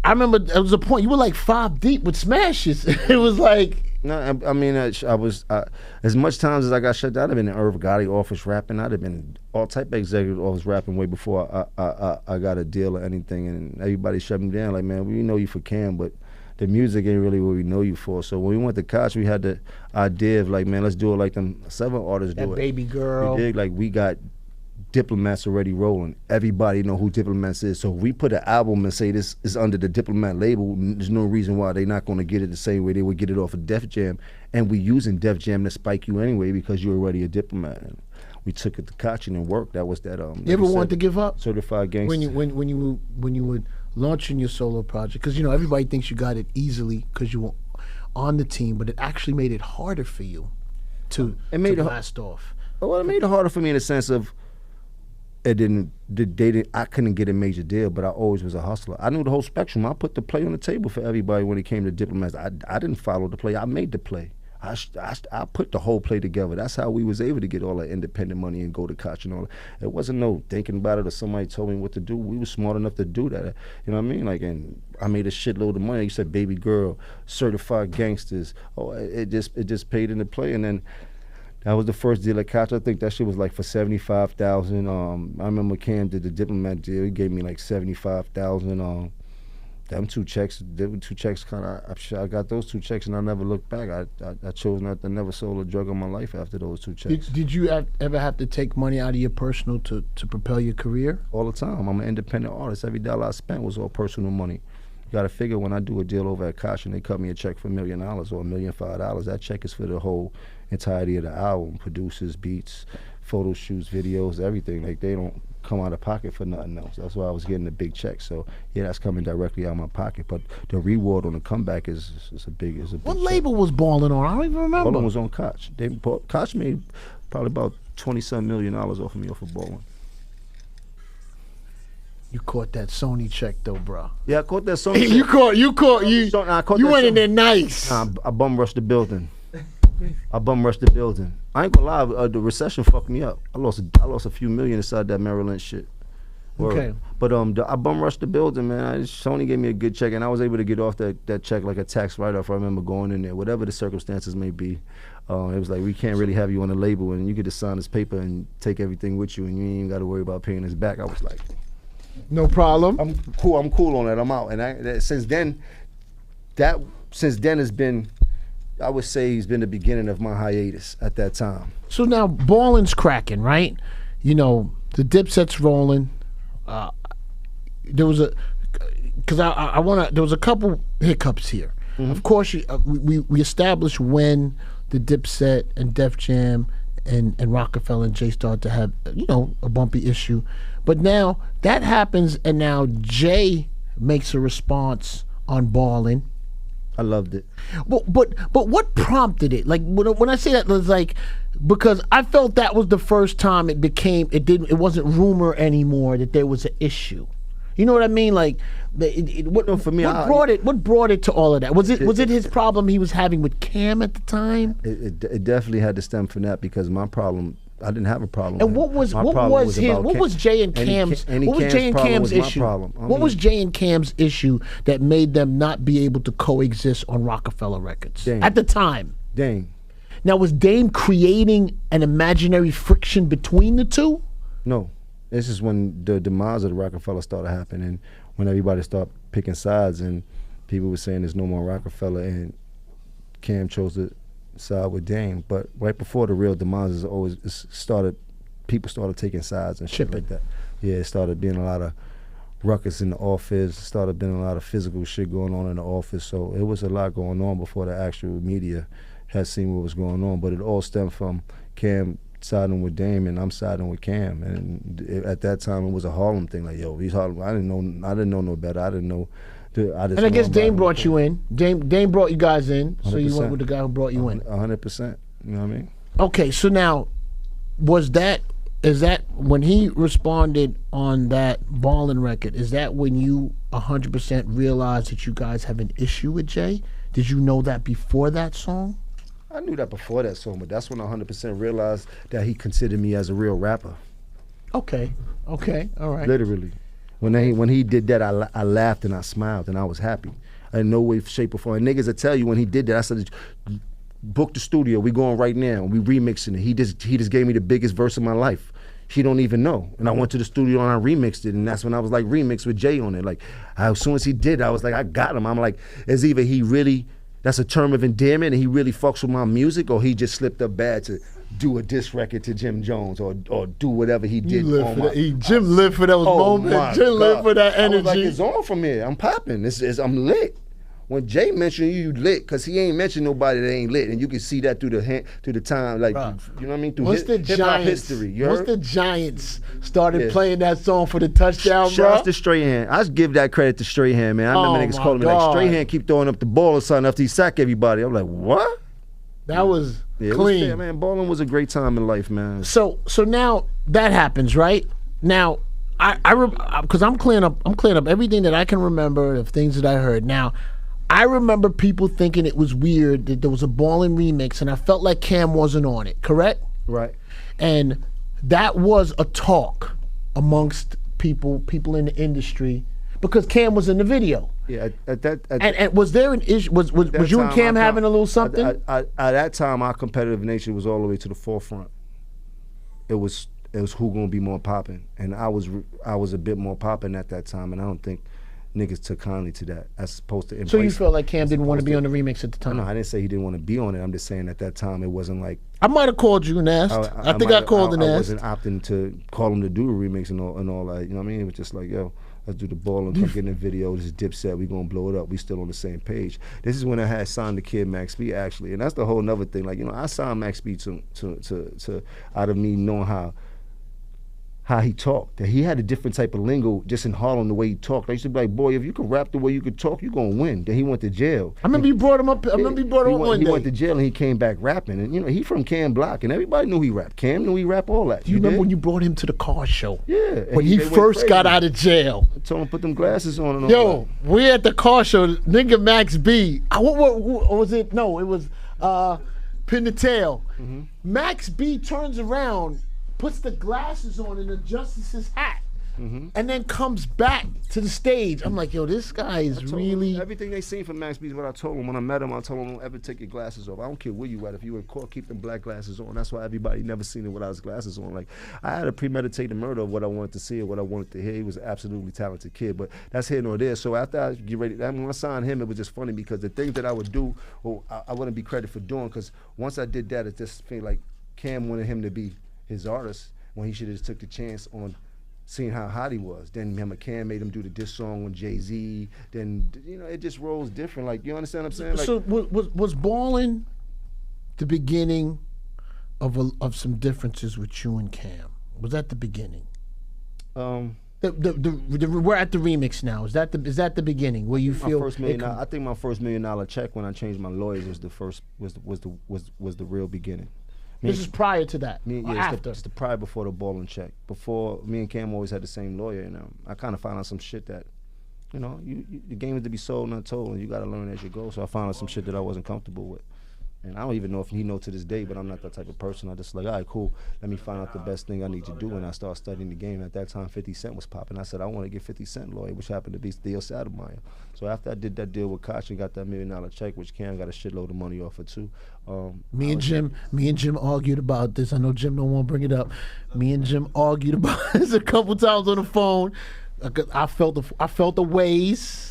I remember there was a point you were like 5 deep with smashes. It was like. No, I mean, I was as much times as I got shut down. I'd have been in Irv Gotti office rapping. I'd have been all type of executive office rapping way before I got a deal or anything. And everybody shut me down. Like, man, we know you for Cam, but the music ain't really what we know you for. So when we went to Koch, we had the idea of like, man, let's do it like them 7 artists do it. Baby Girl. We did, like, we got Diplomats already rolling. Everybody know who Diplomats is. So if we put an album and say this is under the Diplomat label, there's no reason why they're not going to get it the same way they would get it off of Def Jam. And we using Def Jam to spike you anyway because you're already a Diplomat. And we took it to Koch and it worked. That was that. You ever wanted to give up? Certified Gangster. When you were launching your solo project, because everybody thinks you got it easily because you were on the team, but it actually made it harder for you to blast off. Well, it made it harder for me in the sense of I couldn't get a major deal, but I always was a hustler. I knew the whole spectrum. I put the play on the table for everybody when it came to Diplomats. I didn't follow the play. I made the play. I put the whole play together. That's how we was able to get all that independent money and go to Koch and all that. It wasn't no thinking about it or somebody told me what to do. We was smart enough to do that. You know what I mean? Like, and I made a shitload of money. You said Baby Girl, Certified Gangsters. Oh, it just paid into play. And then that was the first deal at Koch. I think that shit was like for $75,000. I remember Cam did the Diplomat deal. He gave me like $75,000. Them two checks kind of, I got those 2 checks and I never looked back. I chose not to never sold a drug in my life after those 2 checks. Did you ever have to take money out of your personal to propel your career? All the time. I'm an independent artist. Every dollar I spent was all personal money. You got to figure when I do a deal over at Koch and they cut me a check for $1 million or $1,005,000, that check is for the whole entirety of the album, producers, beats, photo shoots, videos, everything. Like, they don't come out of pocket for nothing else. That's why I was getting the big check. So yeah, that's coming directly out of my pocket. But the reward on the comeback is a big What label was Ballin' on? I don't even remember. Ballin' was on Koch. Koch made probably about $20-some million off of me off of Ballin'. You caught that Sony check though, bro. Yeah, I caught that Sony check. You went in there nice. Nah, I bum rushed the building. I ain't gonna lie, the recession fucked me up. I lost a few million inside that Maryland shit. Okay. But I bum rushed the building, man. Sony gave me a good check, and I was able to get off that check like a tax write-off. I remember going in there, whatever the circumstances may be. It was like, we can't really have you on the label, and you could just sign this paper and take everything with you, and you ain't even got to worry about paying this back. I was like, no problem. I'm cool on that. I'm out. And since then has been, I would say, he's been the beginning of my hiatus at that time. So now balling's cracking, right? You know, the Dipset's rolling. There was there was a couple hiccups here. Mm-hmm. Of course, we established when the Dipset and Def Jam and Rockefeller and Jay started to have, you know, a bumpy issue. But now that happens, and now Jay makes a response on Ballin'. I loved it. But what prompted it? Like when I say that, it's like, because I felt that was the first time it wasn't rumor anymore that there was an issue. You know what I mean? Like, what brought it to all of that? Was it his problem he was having with Cam at the time? It definitely had to stem from that, because my problem, I didn't have a problem. And what was Jay and Cam's issue? What was Jay and Cam's issue that made them not be able to coexist on Rockefeller Records at the time? Dame. Now, was Dame creating an imaginary friction between the two? No. This is when the demise of the Rockefeller started happening, when everybody started picking sides, and people were saying there's no more Rockefeller, and Cam chose to side with Dame. But right before the real demise people started taking sides and shit like that. Yeah, it started being a lot of ruckus in the office, started being a lot of physical shit going on in the office. So it was a lot going on before the actual media had seen what was going on. But it all stemmed from Cam siding with Dame and I'm siding with Cam, and at that time it was a Harlem thing. Like, yo, he's Harlem. I didn't know no better. I didn't know. I guess Dame brought you in. Dame brought you guys in, so 100%. You went with the guy who brought you in. 100%. You know what I mean? Okay, so now, is that when he responded on that Ballin' record? Is that when you 100% realized that you guys have an issue with Jay? Did you know that before that song? I knew that before that song, but that's when I 100% realized that he considered me as a real rapper. Okay, all right. Literally. When he did that, I laughed and I smiled and I was happy. In no way, shape, or form. And niggas, I tell you, when he did that, I said, book the studio, we going right now, we remixing it. He just gave me the biggest verse of my life. He don't even know. And I went to the studio and I remixed it, and that's when I was like, remix with Jay on it. Like, as soon as he did, I was like, I got him. I'm like, it's either he really, that's a term of endearment and he really fucks with my music, or he just slipped up bad to do a diss record to Jim Jones or do whatever he did. Jim lived for those moments. Jim lived for that energy. I was like, it's on from here. I'm popping. I'm lit. When Jay mentioned you lit, because he ain't mentioned nobody that ain't lit, and you can see that through the time, like, bruh, you know what I mean, through hip-hop history. Once the Giants started playing that song for the touchdown, bro. Shout out to Strahan. I just give that credit to Strahan, man. I remember niggas calling me like, Strahan keep throwing up the ball or something after he sack everybody. I'm like, what? That was clean. It was, man, ballin' was a great time in life, man. So now that happens, right? Now, because I'm clearing up everything that I can remember of things that I heard. Now, I remember people thinking it was weird that there was a Ballin' remix, and I felt like Cam wasn't on it, correct? Right. And that was a talk amongst people in the industry, because Cam was in the video. Yeah, and was there an issue? Was you and Cam having a little something? At that time, our competitive nature was all the way to the forefront. It was who gonna be more popping, and I was a bit more popping at that time, and I don't think niggas took kindly to that as opposed to embrace. So you felt like Cam didn't want to be on the remix at the time? No, I didn't say he didn't want to be on it. I'm just saying at that time it wasn't like. I might have called you and asked. I think I called and asked. I wasn't opting to call him to do a remix and all that. You know what I mean? It was just like, yo, let's do the ball and come get in the video. This is Dipset. We gonna blow it up. We still on the same page. This is when I had signed the kid Max B, actually, and that's the whole nother thing. Like, you know, I signed Max B to out of me knowing how he talked. That he had a different type of lingo just in Harlem, the way he talked. I used to be like, boy, if you could rap the way you could talk, you gonna win. Then he went to jail. I remember you brought him up. One day. He went to jail and he came back rapping. And you know, he from Cam Block, and everybody knew he rapped. Cam knew he rapped all that. Do you remember when you brought him to the car show? Yeah. When he first got out of jail. I told him to put them glasses on and all Yo, we at the car show, nigga Max B. What was it? No, it was Pin the Tail. Mm-hmm. Max B turns around, puts the glasses on and adjusts his hat. and then comes back to the stage. I'm like, yo, this guy is really... Everything they seen from Max B is what I told him. When I met him, I told him, don't ever take your glasses off. I don't care where you at. If you were caught, keep them black glasses on. That's why everybody never seen it without his glasses on. Like, I had a premeditated murder of what I wanted to see or what I wanted to hear. He was an absolutely talented kid, but that's here nor there. So after I get ready, when I signed him, it was just funny because the things that I would do, I wouldn't be credited for doing, because once I did that, it just felt like Cam wanted him to be his artist when he should have just took the chance on seeing how hot he was. Then him and Cam made him do the diss song with Jay-Z. Then, you know, it just rolls different. Like, you understand what I'm saying? Like, so was Ballin' the beginning of some differences with you and Cam? Was that the beginning? We're at the remix now. Is that the beginning where you feel? I think my first $1 million check when I changed my lawyers was the real beginning. This is prior to that. After? It's the prior before the Ballin' check. Before, me and Cam always had the same lawyer, and I kind of found out some shit that, you know, the game is to be sold, not told, and you got to learn as you go. So I found out some shit that I wasn't comfortable with. And I don't even know if he knows to this day, but I'm not that type of person. I just like, all right, cool, let me find out the best thing I need to do. And I started studying the game. At that time, 50 Cent was popping. I said, I want to get 50 Cent lawyer, which happened to be Theo Sotomayor. So after I did that deal with Koch and got that $1 million check, which Cam got a shitload of money off of too. Me and Jim argued about this. I know Jim don't want to bring it up. Me and Jim argued about this a couple times on the phone. I felt the ways.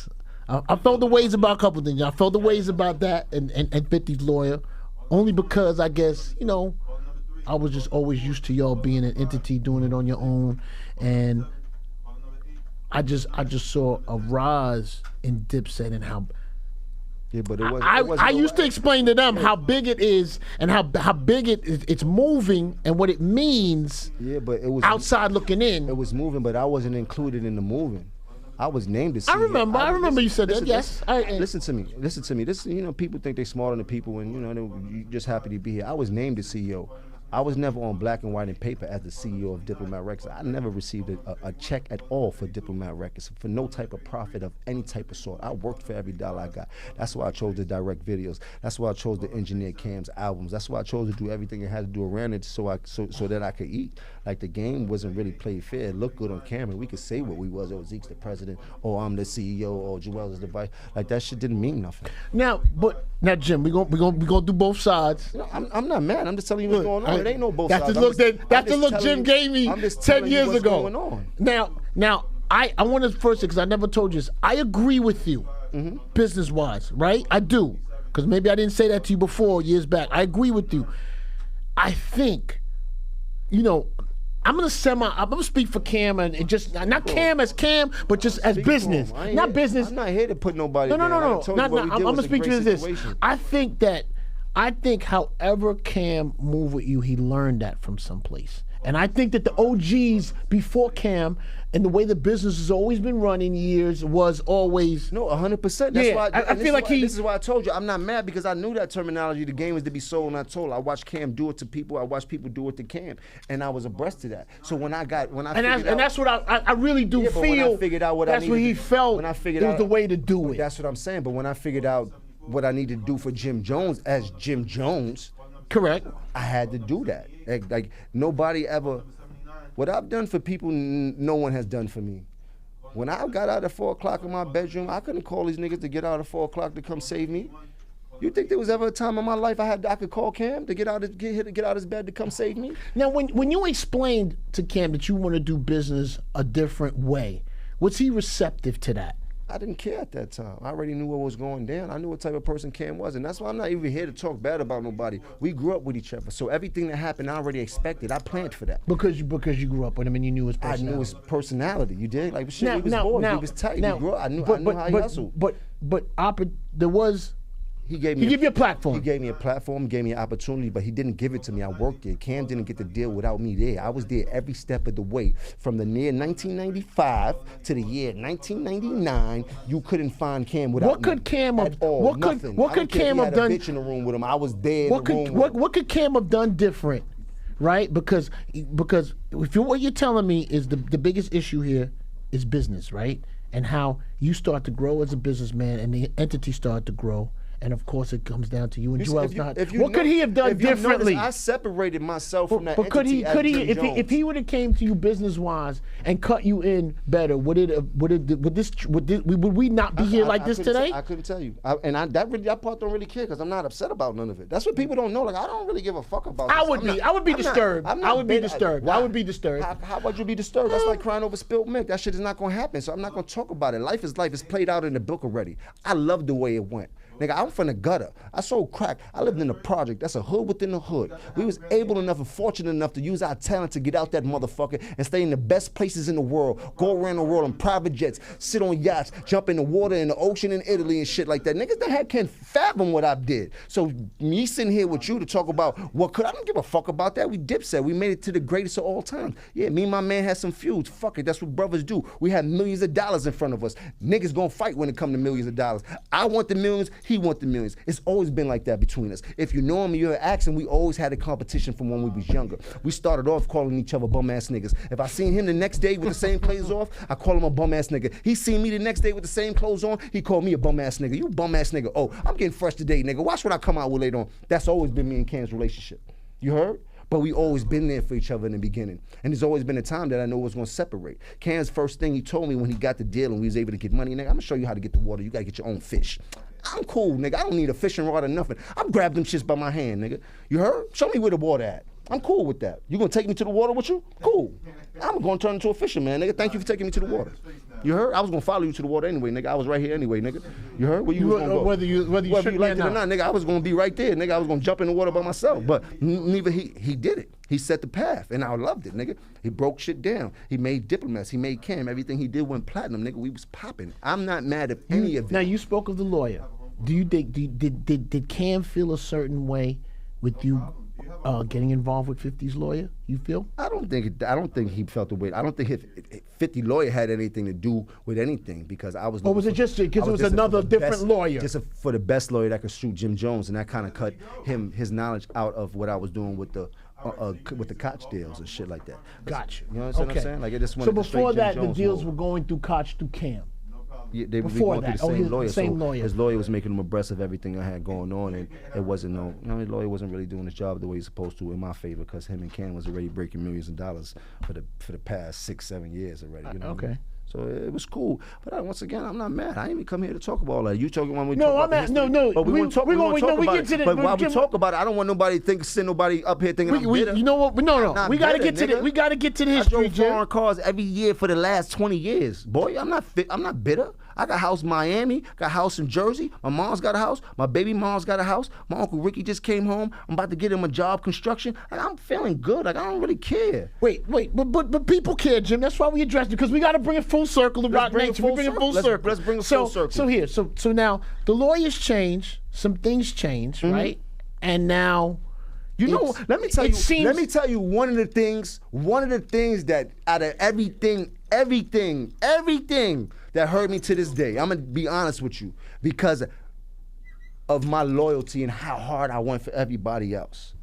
I felt the ways about a couple things. I felt the ways about that and 50's lawyer, only because I guess, you know, I was just always used to y'all being an entity, doing it on your own, and I just saw a rise in Dipset and how. Yeah, but I used to explain to them how big it is and how big it's moving and what it means. Yeah, but it was outside looking in. It was moving, but I wasn't included in the moving. I was named as CEO. I remember you said that. Yes. Listen to me. This, you know, people think they smarter than people, and you know, you're just happy to be here. I was named as CEO. I was never on black and white and paper as the CEO of Diplomat Records. I never received a check at all for Diplomat Records, for no type of profit of any type of sort. I worked for every dollar I got. That's why I chose to direct videos. That's why I chose to engineer Cam's albums. That's why I chose to do everything I had to do around it so that I could eat. Like, the game wasn't really played fair. It looked good on camera. We could say what we was. Oh, Zeke's the president. Oh, I'm the CEO. Or Joel is the vice. Like, that shit didn't mean nothing. Now, Jim, we gonna do both sides. No, I'm not mad. I'm just telling you what's going on. It ain't no both sides. That's the look Jim gave me 10 years ago. Going on. Now, I want to first, because I never told you this. I agree with you, business-wise, right? I do, because maybe I didn't say that to you before years back. I agree with you. I think, you know, I'm gonna speak for Cam and just not Cam as Cam, but just as business, not business. I'm not here to put nobody. No. I'm gonna speak to this. I think however Cam moved with you, he learned that from someplace. And I think that the OGs before Cam and the way the business has always been run in years was always... No, 100%. That's why I feel like this is why I told you, I'm not mad, because I knew that terminology, the game is to be sold, not told. I watched Cam do it to people. I watched people do it to Cam. And I was abreast of that. So that's what I really do feel. When I figured out what that's what he felt. When I figured out, it was the way to do it. That's what I'm saying. But when I figured out what I needed to do for Jim Jones as Jim Jones... Correct. I had to do that. Like nobody ever, what I've done for people, no one has done for me. When I got out at 4 o'clock in my bedroom, I couldn't call these niggas to get out at 4 o'clock to come save me. You think there was ever a time in my life I could call Cam to get out his bed to come save me? Now, when you explained to Cam that you want to do business a different way, was he receptive to that? I didn't care at that time. I already knew what was going down. I knew what type of person Cam was, and that's why I'm not even here to talk bad about nobody. We grew up with each other, so everything that happened, I already expected. I planned for that. Because you grew up with him and you knew his personality. I knew his personality. You did? Like, shit, he was boys. He was tight. I knew how he hustled. But there was... He gave you a platform. He gave me a platform, gave me an opportunity, but he didn't give it to me. I worked it. Cam didn't get the deal without me there. I was there every step of the way. From the year 1995 to the year 1999, you couldn't find Cam without me. What could Cam have done? What could Cam have done? Bitch in the room with him. I was there in the room. What could Cam have done different? Right? Because what you're telling me is the biggest issue here is business, right? And how you start to grow as a businessman and the entity started to grow. And of course, it comes down to you and You see, Joel's if you- not. if you What could know- he have done if you differently? notice, I separated myself from that But could he? entity as Jim Jones. If he would have came to you business wise and cut you in better, would we not be here like this today? I couldn't tell you. That part don't really care because I'm not upset about none of it. That's what people don't know. Like I don't really give a fuck about. I would be disturbed. I would be disturbed. I would be disturbed. How would you be disturbed? That's like crying over spilled milk. That shit is not gonna happen. So I'm not gonna talk about it. Life is life. It's played out in the book already. I love the way it went. Nigga, I'm from the gutter. I sold crack. I lived in a project. That's a hood within the hood. We was able enough and fortunate enough to use our talent to get out that motherfucker and stay in the best places in the world. Go around the world on private jets, sit on yachts, jump in the water in the ocean in Italy and shit like that. Niggas that can't fathom what I did. So me sitting here with you to talk about I don't give a fuck about that. We Dipset. We made it to the greatest of all time. Yeah, me and my man had some feuds. Fuck it. That's what brothers do. We had millions of dollars in front of us. Niggas gonna fight when it come to millions of dollars. I want the millions. He want the millions. It's always been like that between us. If you know him, you're asking, we always had a competition from when we was younger. We started off calling each other bum ass niggas. If I seen him the next day with the same clothes off, I call him a bum ass nigga. He seen me the next day with the same clothes on, he called me a bum ass nigga. You bum ass nigga. Oh, I'm getting fresh today, nigga. Watch what I come out with later on. That's always been me and Cam's relationship. You heard? But we always been there for each other in the beginning. And there's always been a time that I know was gonna separate. Cam's first thing he told me when he got the deal and we was able to get money, nigga, I'm gonna show you how to get the water. You gotta get your own fish. I'm cool, nigga. I don't need a fishing rod or nothing. I'm grabbing them shits by my hand, nigga. You heard? Show me where the water at. I'm cool with that. You gonna take me to the water with you? Cool. I'm gonna turn into a fisherman, nigga. Thank you for taking me to the water. You heard? I was gonna follow you to the water anyway, nigga. I was right here anyway, nigga. You heard? Where you was gonna go? Whether you liked it or not, nigga, I was gonna be right there, nigga. I was gonna jump in the water by myself. But neither he did it. He set the path, and I loved it, nigga. He broke shit down. He made Diplomats. He made Cam. Everything he did went platinum, nigga. We was popping. I'm not mad at any of it. Now you spoke of the lawyer. Do you think did Cam feel a certain way with you getting involved with 50's lawyer? You feel? I don't think he felt the weight. I don't think 50 lawyer had anything to do with anything because I was. Or was it just because it was another different lawyer? Just for the best lawyer that could shoot Jim Jones, and that kind of cut his knowledge out of what I was doing with the Koch deals and shit like that. Gotcha. You know what I'm saying? Like it just went. So before that, the deals were going through Koch through Cam. Yeah, they were Before going that, through the same his lawyer. lawyer. His lawyer was making him abreast of everything I had going on, and it wasn't his lawyer wasn't really doing his job the way he's supposed to in my favor, because him and Cam was already breaking millions of dollars for the past 6-7 years already. You know what I mean? So it was cool, but once again, I'm not mad. I ain't even come here to talk about all that. You talking when we talk about history? No. But we talk about it. But while we talk about it, I don't want nobody send nobody up here thinking I'm bitter. You know what? No. We gotta get to the history, I drove foreign cars every year for the last 20 years. Boy, I'm not bitter. I got a house in Miami, got a house in Jersey. My mom's got a house. My baby mom's got a house. My Uncle Ricky just came home. I'm about to get him a job construction. Like, I'm feeling good. Like, I don't really care. Wait, but people care, Jim. That's why we addressed it, because we got to bring it full circle to Rock Nation. We bring it full circle. Let's bring it full circle. So now the lawyers change, some things change, right? And now, let me tell you one of the things that out of everything that hurt me to this day, I'm gonna be honest with you, because of my loyalty and how hard I went for everybody else.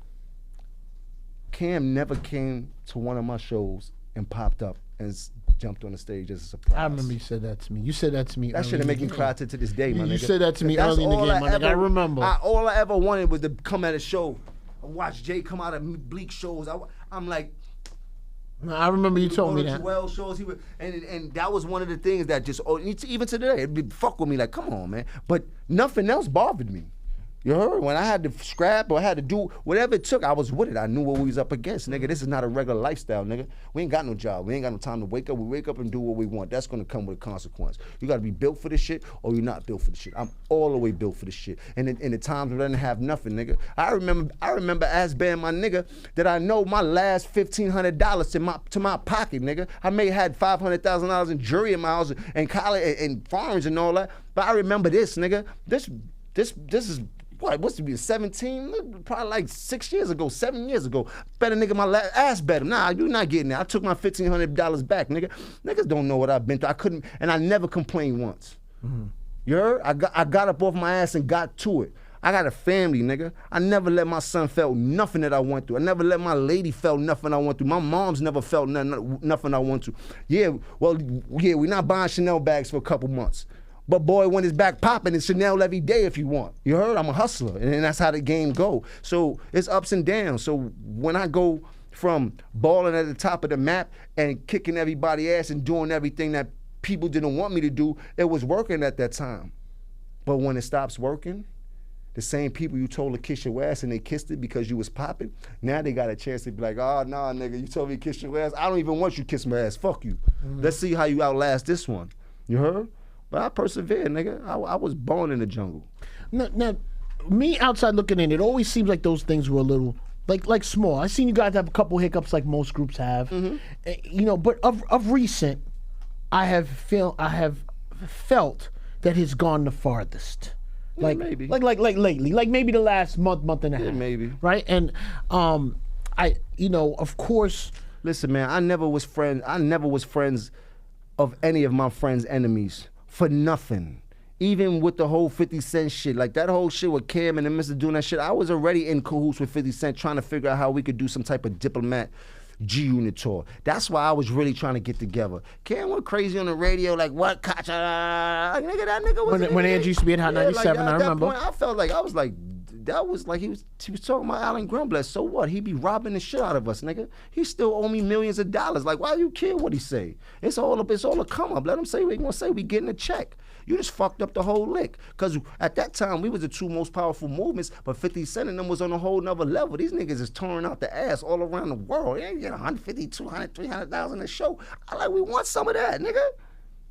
Cam never came to one of my shows and popped up and jumped on the stage as a surprise. I remember you said that to me. You said that to me. That should have made me cry to this day, my nigga. You said that to me early in the game, my nigga. I remember. All I ever wanted was to come at a show and watch Jay come out of bleak shows. I'm like, I remember you told me that. Well, shows and that was one of the things that just even today it'd fuck with me. Like, come on, man. But nothing else bothered me. You heard? When I had to scrap or I had to do whatever it took, I was with it. I knew what we was up against, nigga. This is not a regular lifestyle, nigga. We ain't got no job. We ain't got no time to wake up. We wake up and do what we want. That's gonna come with a consequence. You gotta be built for this shit, or you're not built for this shit. I'm all the way built for this shit. And in the times when I didn't have nothing, nigga, I remember as being my nigga that I know my last $1,500 to my pocket, nigga. I may have had $500,000 in jewelry in my house and college and farms and all that, but I remember this, nigga. This is. What's to be 17? Probably like 6 years ago, 7 years ago. Better nigga my ass better. Nah, you're not getting that. I took my $1,500 back, nigga. Niggas don't know what I've been through. I couldn't, and I never complained once. Mm-hmm. You heard? I got up off my ass and got to it. I got a family, nigga. I never let my son felt nothing that I went through. I never let my lady felt nothing I went through. My mom's never felt nothing I went through. Yeah, we're not buying Chanel bags for a couple months. But boy, when it's back popping, it's Chanel every day if you want. You heard? I'm a hustler, and that's how the game go. So it's ups and downs. So when I go from balling at the top of the map and kicking everybody's ass and doing everything that people didn't want me to do, it was working at that time. But when it stops working, the same people you told to kiss your ass and they kissed it because you was popping, now they got a chance to be like, oh, nah, nigga, you told me to kiss your ass. I don't even want you to kiss my ass. Fuck you. Let's see how you outlast this one. You heard? But I persevered, nigga. I was born in the jungle. Now, me outside looking in, it always seems like those things were a little like small. I seen you guys have a couple hiccups like most groups have, you know. But of recent, I have felt that it's gone the farthest. Like maybe. Like lately, like maybe the last month and a half. Yeah, maybe. Right? And you know, of course. Listen, man, I never was friends of any of my friends' enemies for nothing. Even with the whole 50 Cent shit, like that whole shit with Cam and the Mr. doing that shit, I was already in cahoots with 50 Cent trying to figure out how we could do some type of diplomat G-Unit tour. That's why I was really trying to get together. Cam went crazy on the radio, like, what, Kacha? Like, nigga, that nigga was... When Angie used to be at Hot 97, I remember. At that point, I felt like, that was like he was talking about Alan Grunblatt. So what? He be robbing the shit out of us, nigga. He still owe me millions of dollars. Like, why you care what he say? It's all a come up. Let him say what he gonna say. We getting a check. You just fucked up the whole lick. Cause at that time we was the two most powerful movements, but 50 Cent and them was on a whole nother level. These niggas is touring out the ass all around the world. They ain't get 150, 200, 300,000 a show. we want some of that, nigga.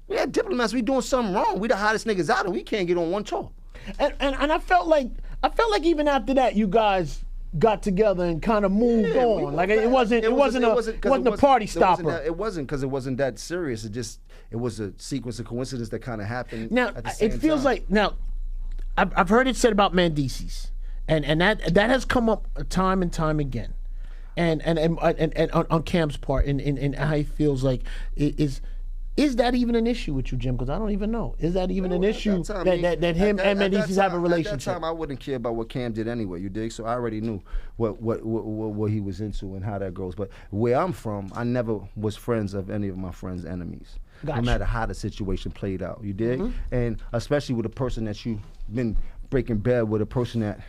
We had diplomats. We doing something wrong. We the hottest niggas out, and we can't get on one tour. And I felt like even after that, you guys got together and kind of moved on. Like it wasn't a party stopper. It wasn't because it wasn't that serious. It was a sequence of coincidence that kind of happened. Now at the same it feels time. like now I've heard it said about Mendices, and that has come up time and time again, and on Cam's part, and how he feels like Is that even an issue with you, Jim? Because I don't even know. Is that even an issue that him and Mendices have a relationship? At that time, I wouldn't care about what Cam did anyway, you dig? So I already knew what he was into and how that goes. But where I'm from, I never was friends of any of my friends' enemies. Gotcha. No matter how the situation played out, you dig? And especially with a person that you've been breaking bad with, a person that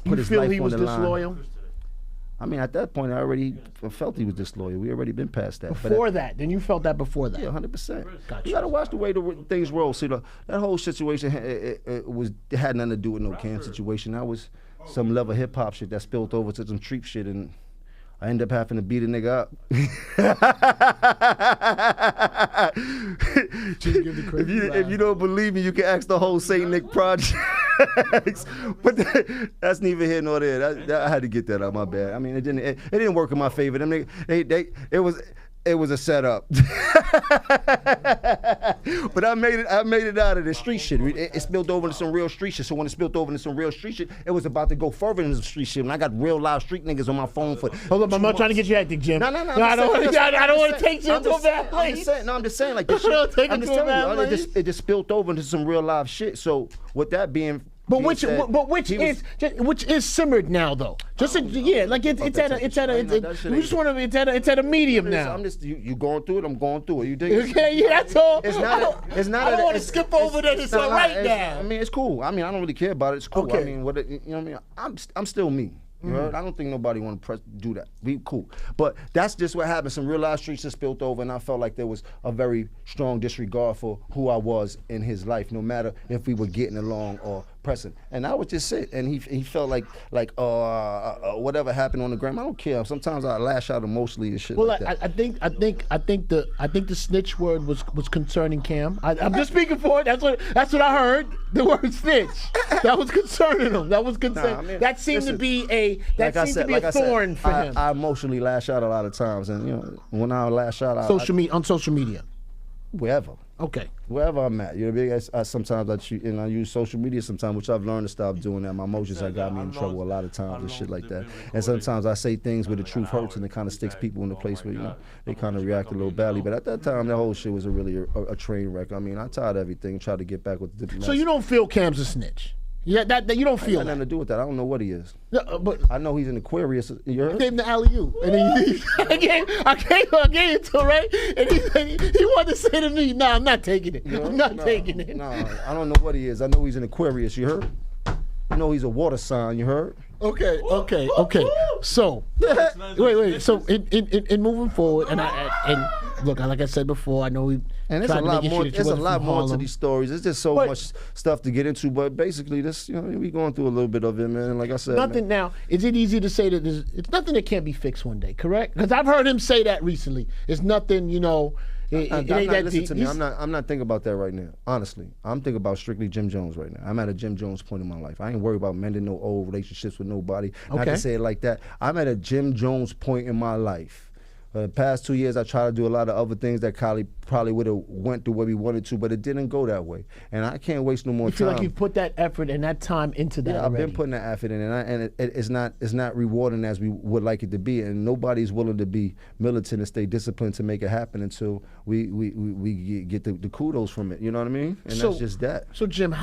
put his life on the line. You feel he was disloyal? I mean, at that point, I already felt he was disloyal. We already been past that. Before that? Then you felt that before that? Yeah, 100%. Gotcha. You got to watch the way things roll. See, that whole situation it had nothing to do with no Cam situation. That was some level hip-hop shit that spilled over to some street shit, and I ended up having to beat a nigga up. If you don't believe me, you can ask the whole Saint Nick Project. But that's neither here nor there. I had to get that out. My bad. I mean, it didn't work in my favor. Them niggas, it was a setup. But I made it out of the street shit. It spilled over into some real street shit. So when it spilled over into some real street shit, it was about to go further into some street shit. And I got real live street niggas on my phone for. Hold up, I'm not trying to get you hectic, Jim. No, I don't want to take you into a bad place. I'm just saying, like this shit. I'm just telling you, it just spilled over into some real live shit. So with that being. But which is simmered now though? Just it's at a medium now. I'm just you going through it. I'm going through it. You dig? Okay, yeah, that's all. It's not. I don't want to skip over that. It's right now. I mean, it's cool. I mean, I don't really care about it. It's cool. Okay. I mean, you know what I mean? I'm still me. You heard? I don't think nobody want to do that. Be cool. But that's just what happened. Some real life streets just spilled over, and I felt like there was a very strong disregard for who I was in his life, no matter if we were getting along or pressing. And I would just sit, and he felt like whatever happened on the gram, I don't care. Sometimes I lash out emotionally and shit like that. I think the snitch word was concerning Cam. I'm just speaking for it. That's what I heard. The word snitch. That was concerning him. That was concerning. Nah, I mean, that seemed to be a thorn for him. I emotionally lash out a lot of times, and you know when I lash out, on social media, wherever. Okay. Wherever I'm at, you know, I sometimes I use social media sometimes, which I've learned to stop doing that. My emotions have got me in trouble a lot of times and shit like that. And sometimes I say things where the truth hurts and it kind of sticks people in a place where, you know, they kind of react a little badly. But at that time, that whole shit was a train wreck. I mean, I tried everything, tried to get back with the So you don't feel Cam's a snitch? Yeah, that you don't I feel got nothing that. to do with that. I don't know what he is. No, but I know he's an Aquarius. You heard? I gave him the alley-oop. And I gave it to him, right? And he wanted to say to me, "No, I'm not taking it. I'm not taking it." Nah, I don't know what he is. I know he's an Aquarius. You heard? I know he's a water sign. You heard? Okay. So, wait. So, in moving forward, and look, like I said before, I know we. And there's a lot more. There's a lot more to these stories. There's just so much stuff to get into. But basically, this, we going through a little bit of it, man. And like I said, nothing. Now, is it easy to say that it's nothing that can't be fixed one day? Correct? Because I've heard him say that recently. It's nothing, It ain't that listen deep. to me. I'm not thinking about that right now. Honestly, I'm thinking about strictly Jim Jones right now. I'm at a Jim Jones point in my life. I ain't worried about mending no old relationships with nobody. Not to say it like that. I'm at a Jim Jones point in my life. The past 2 years, I tried to do a lot of other things that probably would have went through where we wanted to, but it didn't go that way. And I can't waste no more time. You feel like you've put that effort and that time into that already. I've been putting that effort in, and it's not rewarding as we would like it to be. And nobody's willing to be militant and stay disciplined to make it happen until we get the kudos from it. You know what I mean? And that's just that. So, Jim,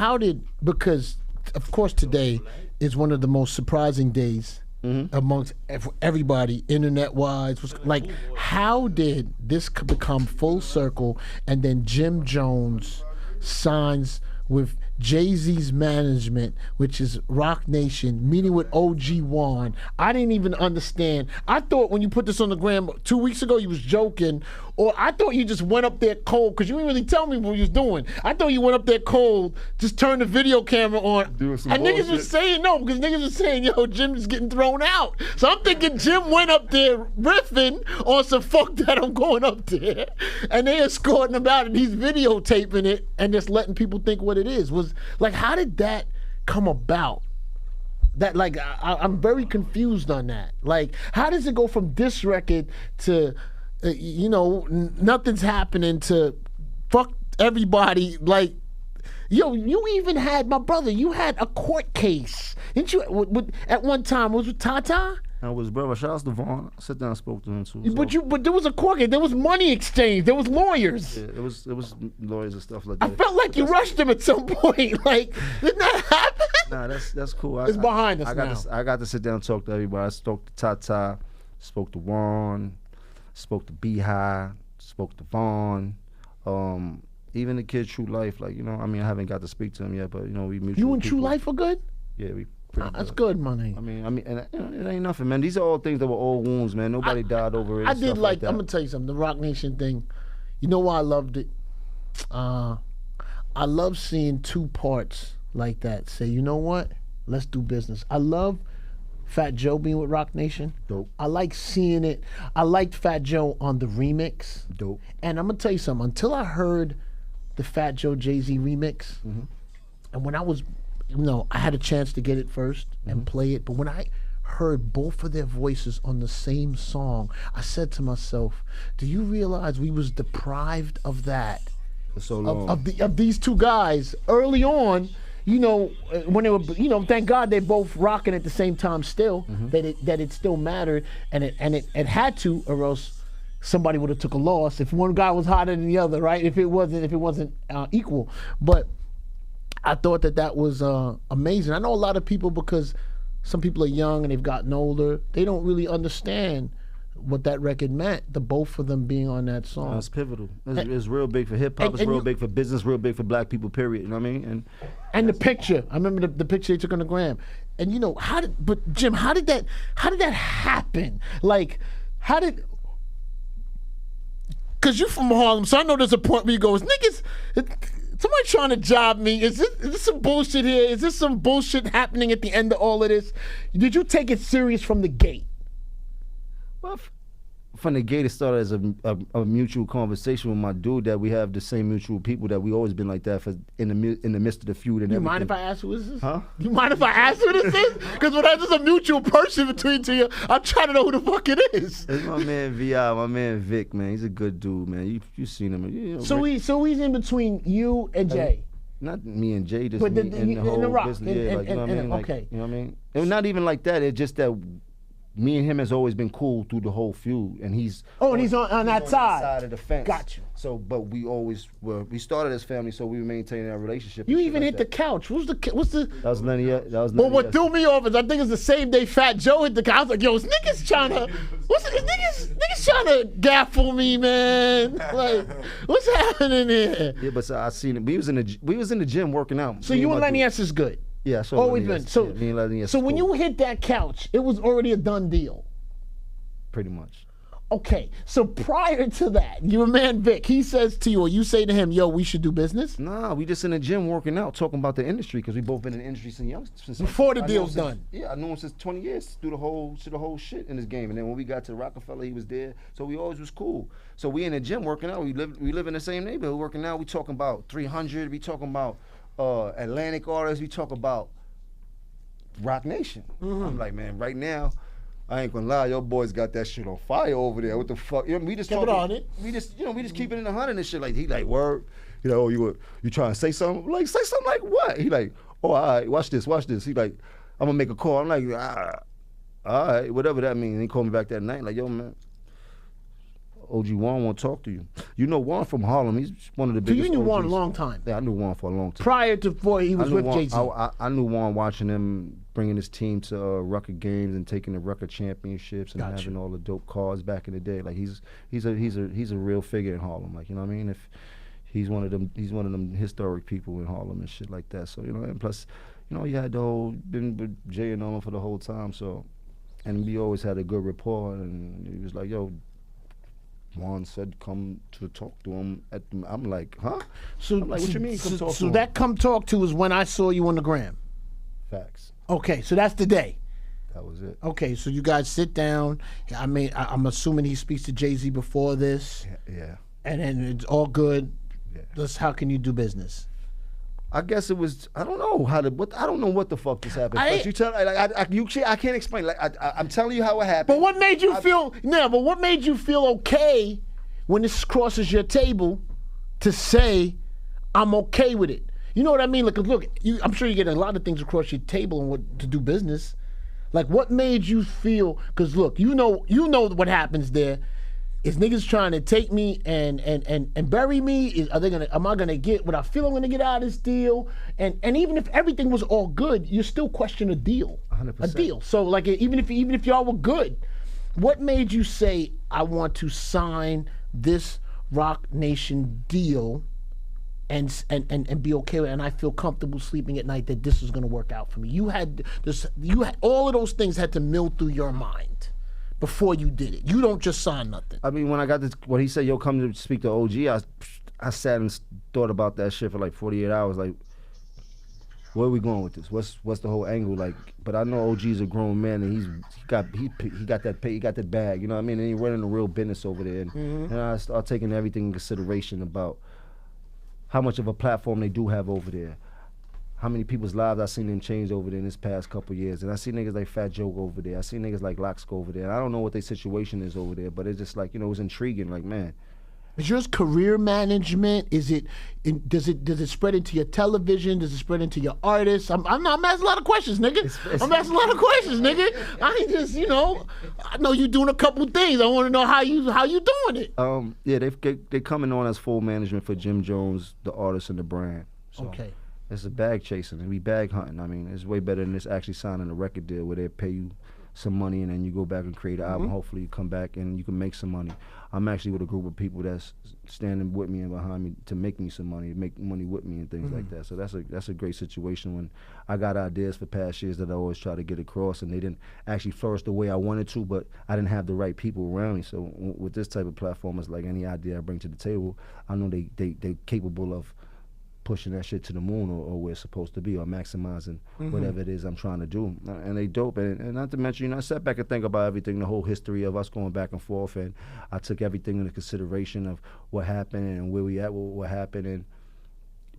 because, of course, today is one of the most surprising days amongst everybody, internet-wise. Like, how did this become full circle, and then Jim Jones signs with Jay-Z's management, which is Roc Nation, meeting with OG Juan? I didn't even understand. I thought when you put this on the gram 2 weeks ago, you was joking, or I thought you just went up there cold, because you didn't really tell me what you was doing. I thought you went up there cold, just turned the video camera on, doing some and bullshit. niggas was saying no, because niggas was saying, yo, Jim's getting thrown out. So I'm thinking Jim went up there riffing on some fuck that I'm going up there, and they escorting him out, and he's videotaping it and just letting people think what it is. Was like, how did that come about? That, like, I'm very confused on that. Like, how does it go from this record to, nothing's happening, to fuck everybody? Like, yo, you even had, my brother, you had a court case. Didn't you, at one time, was with Tata? I was, brother. Shout out to Vaughn. I sat down and spoke to him too. But there was a court case. There was money exchange. There was lawyers. Yeah, it was lawyers and stuff like that. I felt like you rushed him at some point. Like, didn't that happen? Nah, that's cool. It's behind us now. I got to sit down and talk to everybody. I spoke to Tata, spoke to Juan, spoke to Beehive, spoke to Vaughn, even the kid True Life. Like, I haven't got to speak to him yet, but we mutual. You and True Life are good? Yeah, we. That's good, money. I mean, and it ain't nothing, man. These are all things that were old wounds, man. Nobody died over it. I did like that. I'm gonna tell you something. The Roc Nation thing. You know why I loved it? I love seeing two parts like that. Say, you know what? Let's do business. I love Fat Joe being with Roc Nation. Dope. I like seeing it. I liked Fat Joe on the remix. Dope. And I'm gonna tell you something. Until I heard the Fat Joe Jay-Z remix, and when I was, I had a chance to get it first and play it, but when I heard both of their voices on the same song, I said to myself, do you realize we was deprived of that? For so long. Of these two guys early on, when they were, thank God they both rocking at the same time still, that it still mattered, and it had to, or else somebody would have took a loss if one guy was hotter than the other, right? If it wasn't equal. But I thought that was amazing. I know a lot of people, because some people are young and they've gotten older, they don't really understand what that record meant, the both of them being on that song. It's pivotal. It's real big for hip hop. It's real big for business. Real big for black people. Period. You know what I mean? And the picture. I remember the picture they took on the gram. And but Jim, how did that happen? Like, because you from Harlem, so I know there's a point where you go, niggas. Somebody trying to job me. Is this some bullshit here? Is this some bullshit happening at the end of all of this? Did you take it serious from the gate? Well, from the gate, it started as a mutual conversation with my dude, that we have the same mutual people, that we always been like that in the midst of the feud and everything. You mind if I ask who this is? Huh? You mind if I ask who this is? Because when there's a mutual person between two of you, I'm trying to know who the fuck it is. It's my man V.I., my man Vic, man. He's a good dude, man. You seen him. So he's in between you and Jay. Not me and Jay, just but me and the whole Roc, business. Yeah, like, you know what I mean? Like, okay. You know what I mean? And not even like that. It's just that me and him has always been cool through the whole feud, and he's and he's on that side of the fence. Got you. So, but we always were. We started as family, so we were maintaining that relationship. You even hit the couch. What's the? That was none of your. Well, what threw me off is I think it's the same day Fat Joe hit the couch. I was like, yo, this niggas trying to, niggas trying to gaffle me, man. Like, what's happening here? Yeah, but I seen it. We was in the gym working out. So you and Lenny S is good. Yeah, so always been. So, me and Lenny S so when you hit that couch, it was already a done deal. Pretty much. Okay, so prior to that, your man Vic, he says to you, or you say to him, yo, we should do business? Nah, we just in the gym working out, talking about the industry, because we both been in the industry since before the deal's done. Yeah, I knew him since 20 years, through the whole shit in this game. And then when we got to Rockefeller, he was there, so we always was cool. So we in the gym working out, we live in the same neighborhood working out, we talking about 300, we talking about Atlantic artists, we talk about Rock Nation. I'm like, man, right now, I ain't gonna lie, your boys got that shit on fire over there. What the fuck? You know, we just keep it on it. We just keep it in 100 and shit. Like he like word, you know, you trying to say something? Like say something like what? He like, oh, all right, watch this. He like, I'm gonna make a call. I'm like, all right, whatever that means. And he called me back that night, like, yo, man, OG Juan want to talk to you. You know Juan from Harlem. He's one of the biggest. So you knew OGs. Juan a long time. Yeah, I knew Juan for a long time. Prior to before he was with Jay-Z. I knew Juan watching him bringing his team to Rucker games and taking the Rucker championships and having all the dope cars back in the day. Like he's a real figure in Harlem. Like, you know what I mean? If he's one of them historic people in Harlem and shit like that. So, you know, and plus, you know, he had been with Jay and all for the whole time. So, and we always had a good rapport. And he was like, yo, Juan said come to talk to him. I'm like, huh? So, I'm like, what you mean come talk to him? So that come talk to is when I saw you on the gram. Facts. Okay, so that's the day. That was it. Okay, so you guys sit down. I mean, I'm assuming he speaks to Jay-Z before this. Yeah. And then it's all good. Yeah. How can you do business? I guess it was. I don't know I don't know what the fuck just happened. I can't explain. Like I'm telling you how it happened. But what made you feel? No, but what made you feel okay when this crosses your table to say, I'm okay with it? You know what I mean? Like, look, I'm sure you get a lot of things across your table and what to do business. Like, what made you feel? Because look, you know what happens there. Is niggas trying to take me and bury me? Am I gonna get what I feel I'm gonna get out of this deal? And even if everything was all good, you still question a deal. 100%. A deal. So like even if y'all were good, what made you say I want to sign this Roc Nation deal and be okay with it, and I feel comfortable sleeping at night that this is gonna work out for me? You had all of those things had to mill through your mind before you did it. You don't just sign nothing. I mean, when I got this, when he said, yo, come to speak to OG, I sat and thought about that shit for like 48 hours. Like, where are we going with this? What's the whole angle? Like, but I know OG's a grown man and he got that pay, he got that bag, you know what I mean? And he running a real business over there. And I start taking everything in consideration about how much of a platform they do have over there. How many people's lives I seen them change over there in this past couple of years. And I see niggas like Fat Joe over there. I see niggas like Lox go over there. And I don't know what their situation is over there, but it's just like, you know, it was intriguing. Like, man. Is yours career management? Does it spread into your television? Does it spread into your artists? I'm asking a lot of questions, nigga. I'm asking a lot of questions, nigga. I ain't just, you know, I know you doing a couple things. I want to know how you doing it. Yeah, they coming on as full management for Jim Jones, the artist and the brand. So. Okay. It's a bag chasing and we bag hunting. I mean, it's way better than this actually signing a record deal where they pay you some money and then you go back and create an album. Hopefully you come back and you can make some money. I'm actually with a group of people that's standing with me and behind me to make me some money, make money with me and things like that. So that's a great situation when I got ideas for past years that I always try to get across and they didn't actually flourish the way I wanted to, but I didn't have the right people around me. So with this type of platform, it's like any idea I bring to the table, I know they're capable of pushing that shit to the moon or where it's supposed to be or maximizing whatever it is I'm trying to do. And they dope. And not to mention, you know, I sat back and think about everything, the whole history of us going back and forth, and I took everything into consideration of what happened and where we at with what happened. And,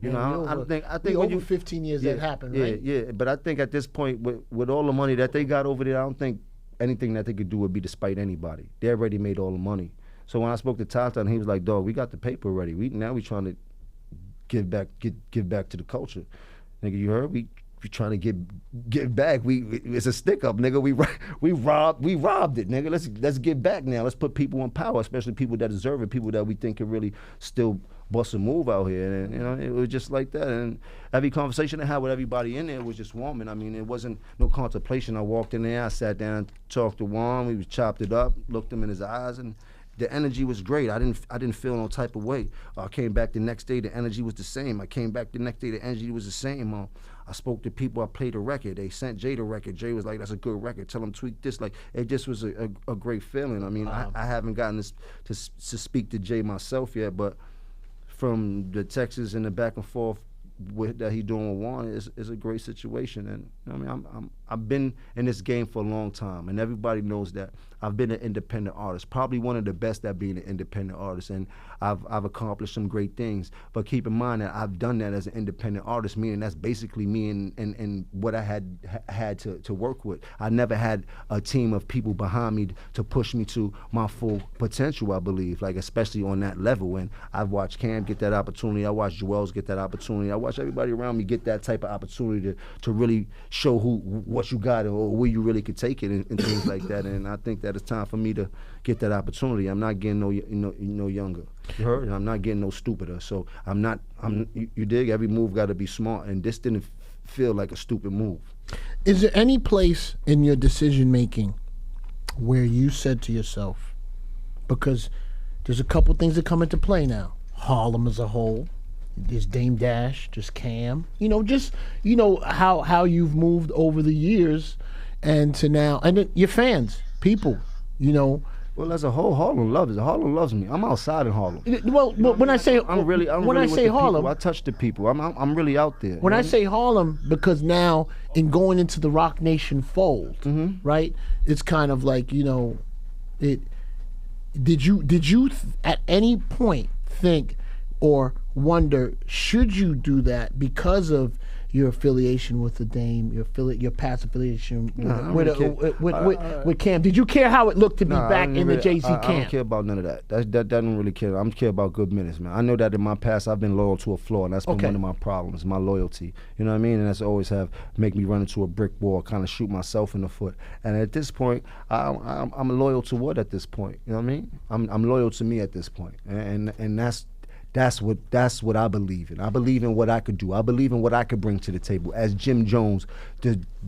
you know, I think when over 15 years that happened, right? Yeah, but I think at this point, with all the money that they got over there, I don't think anything that they could do would be to spite anybody. They already made all the money. So when I spoke to Tata, he was like, dog, we got the paper already. Now we trying to give back to the culture. Nigga, you heard? trying to get back. It's a stick up, nigga. We robbed it, nigga. Let's get back now. Let's put people in power, especially people that deserve it, people that we think can really still bust a move out here. And you know, it was just like that. And every conversation I had with everybody in there was just warming. I mean, it wasn't no contemplation. I walked in there, I sat down, talked to Juan. We chopped it up, looked him in his eyes, and the energy was great. I didn't feel no type of way. I came back the next day, the energy was the same. I came back the next day, the energy was the same. I spoke to people, I played a record. They sent Jay the record. Jay was like, that's a good record. Tell him tweak this. Like, it just was a great feeling. I mean, I haven't gotten to speak to Jay myself yet, but from the texts and the back and forth that he doing with Juan is a great situation. And I mean, I've been in this game for a long time, and everybody knows that. I've been an independent artist, probably one of the best at being an independent artist, and I've accomplished some great things. But keep in mind that I've done that as an independent artist, meaning that's basically me and what I had to work with. I never had a team of people behind me to push me to my full potential, I believe, like especially on that level. And I've watched Cam get that opportunity. I watched Joel's get that opportunity. I watched everybody around me get that type of opportunity to really show what you got or where you really could take it and things like that. And I think that it's time for me to get that opportunity. I'm not getting no younger. You heard? And I'm not getting no stupider. So you dig? Every move got to be smart, and this didn't feel like a stupid move. Is there any place in your decision making where you said to yourself, because there's a couple things that come into play now, Harlem as a whole, there's Dame Dash, just Cam, just how you've moved over the years, and to now, and then your fans, people, Well, as a whole, Harlem loves it. Harlem loves me. I'm outside in Harlem. Well, when I say I'm really with the Harlem, people. I touch the people. I'm really out there. When I say Harlem, because now in going into the Roc Nation fold, right? It's kind of like it. Did you at any point think or wonder, should you do that because of your affiliation with the Dame, your past affiliation with Cam? Did you care how it looked to be back in the Jay-Z camp? I don't care about none of that. That don't really care. I'm care about good minutes, man. I know that in my past I've been loyal to a flaw, and that's been one of my problems, my loyalty. You know what I mean? And that's always make me run into a brick wall, kind of shoot myself in the foot. And at this point, I'm loyal to what at this point? You know what I mean? I'm loyal to me at this point, and that's what I believe in. I believe in what I could do. I believe in what I could bring to the table as Jim Jones,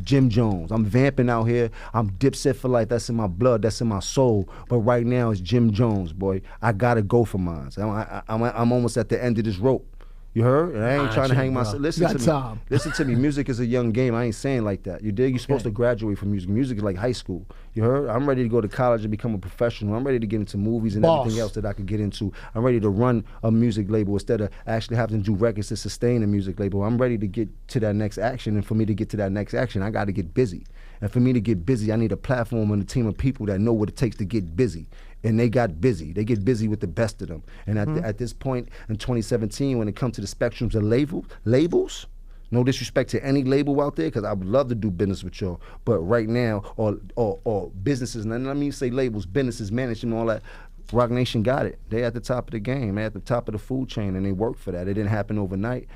Jim Jones. I'm vamping out here. I'm Dipset for life. That's in my blood. That's in my soul. But right now it's Jim Jones, boy. I gotta go for mine. I'm almost at the end of this rope. You heard? And I ain't trying to hang myself. Listen to me. Music is a young game. I ain't saying like that. You dig? You're supposed to graduate from music. Music is like high school. You heard? I'm ready to go to college and become a professional. I'm ready to get into movies and everything else that I could get into. I'm ready to run a music label instead of actually having to do records to sustain a music label. I'm ready to get to that next action. And for me to get to that next action, I got to get busy. And for me to get busy, I need a platform and a team of people that know what it takes to get busy. And they got busy. They get busy with the best of them. And at this point in 2017, when it comes to the spectrums of labels, no disrespect to any label out there, because I would love to do business with y'all. But right now, or businesses, and I mean say labels, businesses, management, all that, Roc Nation got it. They at the top of the game. They at the top of the food chain, and they work for that. It didn't happen overnight.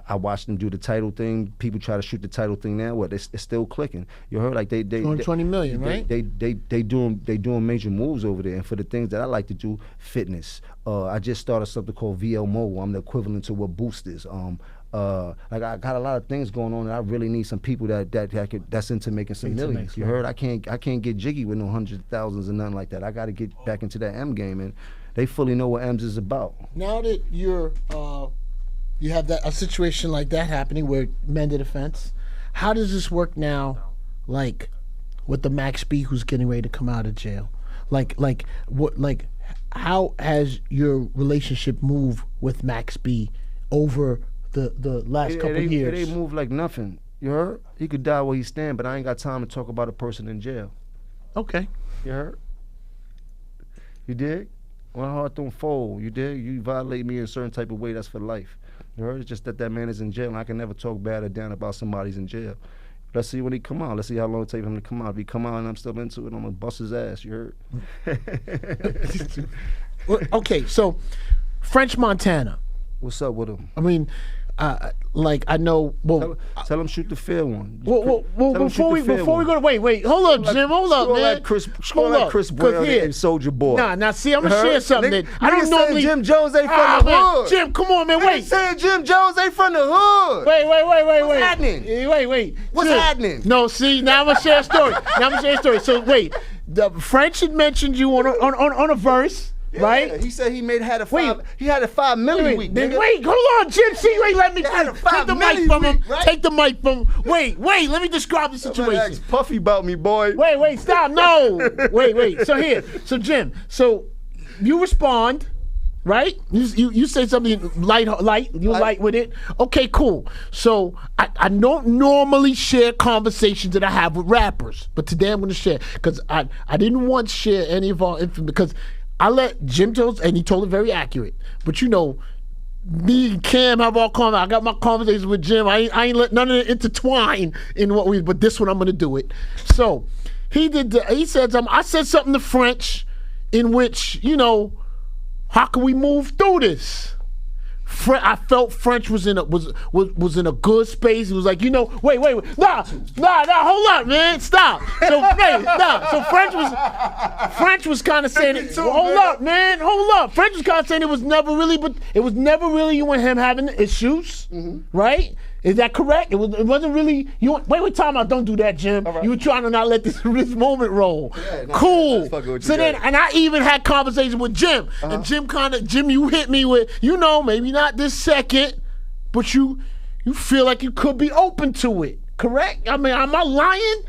I watched them do the title thing. People try to shoot the title thing now. It's still clicking. You heard like they 20 million, right? They doing major moves over there. And for the things that I like to do, fitness. I just started something called VL Mobile. I'm the equivalent to what Boost is. Like I got a lot of things going on, and I really need some people that's into making some millions. You heard? I can't get jiggy with no hundreds of thousands and nothing like that. I got to get back into that M game, and they fully know what M's is about. Now that you have a situation like that happening where mended offense, how does this work now? Like with the Max B who's getting ready to come out of jail, how has your relationship moved with Max B over the last couple of years? It ain't move like nothing. You heard? He could die where he stand, but I ain't got time to talk about a person in jail. Okay. You heard? You dig? My heart don't fold. You dig? You violate me in a certain type of way, that's for life. You heard? It's just that man is in jail, and I can never talk bad or down about somebody's in jail. Let's see when he come out. Let's see how long it takes him to come out. If he come out and I'm still into it, I'm gonna bust his ass. You heard? Okay, so French Montana. What's up with him? I mean, like I know. Well, tell him shoot the fair one. Well, before we go, wait, hold up, Jim, hold up, man. Chris Brown and Soulja Boy. Nah, see, I'm gonna share something that I don't normally. Jim Jones ain't from the hood. Jim, come on, man, wait. Saying Jim Jones ain't from the hood. Wait. What's happening? Wait. What's happening? No, see, now I'm gonna share a story. So wait, the French had mentioned you on a verse. Yeah, right? He said he had a $5 million week. Wait, hold on, Jim. See, let me take the mic from him. Right? Take the mic from him. Wait, let me describe the situation. Ask Puffy about me, boy. Wait, stop. No. Wait. So Jim, you respond, right? You say something light. You light with it. Okay, cool. So I don't normally share conversations that I have with rappers, but today I'm going to share because I didn't once share any of our information because I let Jim Jones, and he told it very accurate. But you know, me and Cam have our conversations. I got my conversations with Jim. I ain't let none of it intertwine in what we. But this one, I'm gonna do it. So he did. He said something. I said something to French, in which how can we move through this? I felt French was in a good space. He was like, wait, nah, hold up, man, stop. So French was kind of saying it. Hold up, man, hold up. French was kind of saying it was never really you and him having issues, right? Is that correct? It wasn't really you. Wait, time out. Don't do that, Jim. Right. You were trying to not let this moment roll. Yeah, cool. So then, and I even had conversations with Jim, and Jim, you hit me with, maybe not this second, but you feel like you could be open to it. Correct? I mean, am I lying?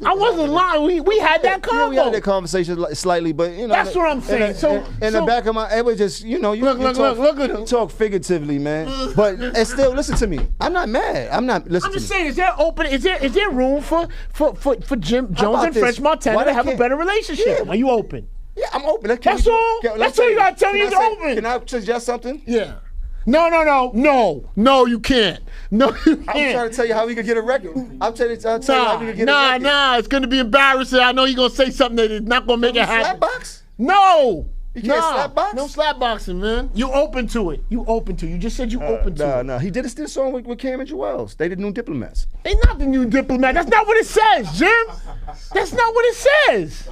I wasn't lying. We had that convo. Yeah, we had that conversation slightly, but that's what I'm saying. In the back of my, it was just look at him. You talk figuratively, man. But it's still, listen to me. I'm not mad. I'm just saying. Is there room for Jim Jones and French Montana to have a better relationship? Yeah. Are you open? Yeah, I'm open. That's all. That's all you gotta tell me. You're open. Can I suggest something? Yeah. No, you can't. No, you can't. I'm trying to tell you how we could get a record. I'm trying to tell you how we could get a record. It's going to be embarrassing. I know you're going to say something that is not going to make it happen. Slapbox? No. You can't slapbox? No slapboxing, man. You open to it. You just said you open to it. No. He did a song with Cam and Joels. They the New Diplomats. They not the New Diplomat. That's not what it says, Jim. That's not what it says.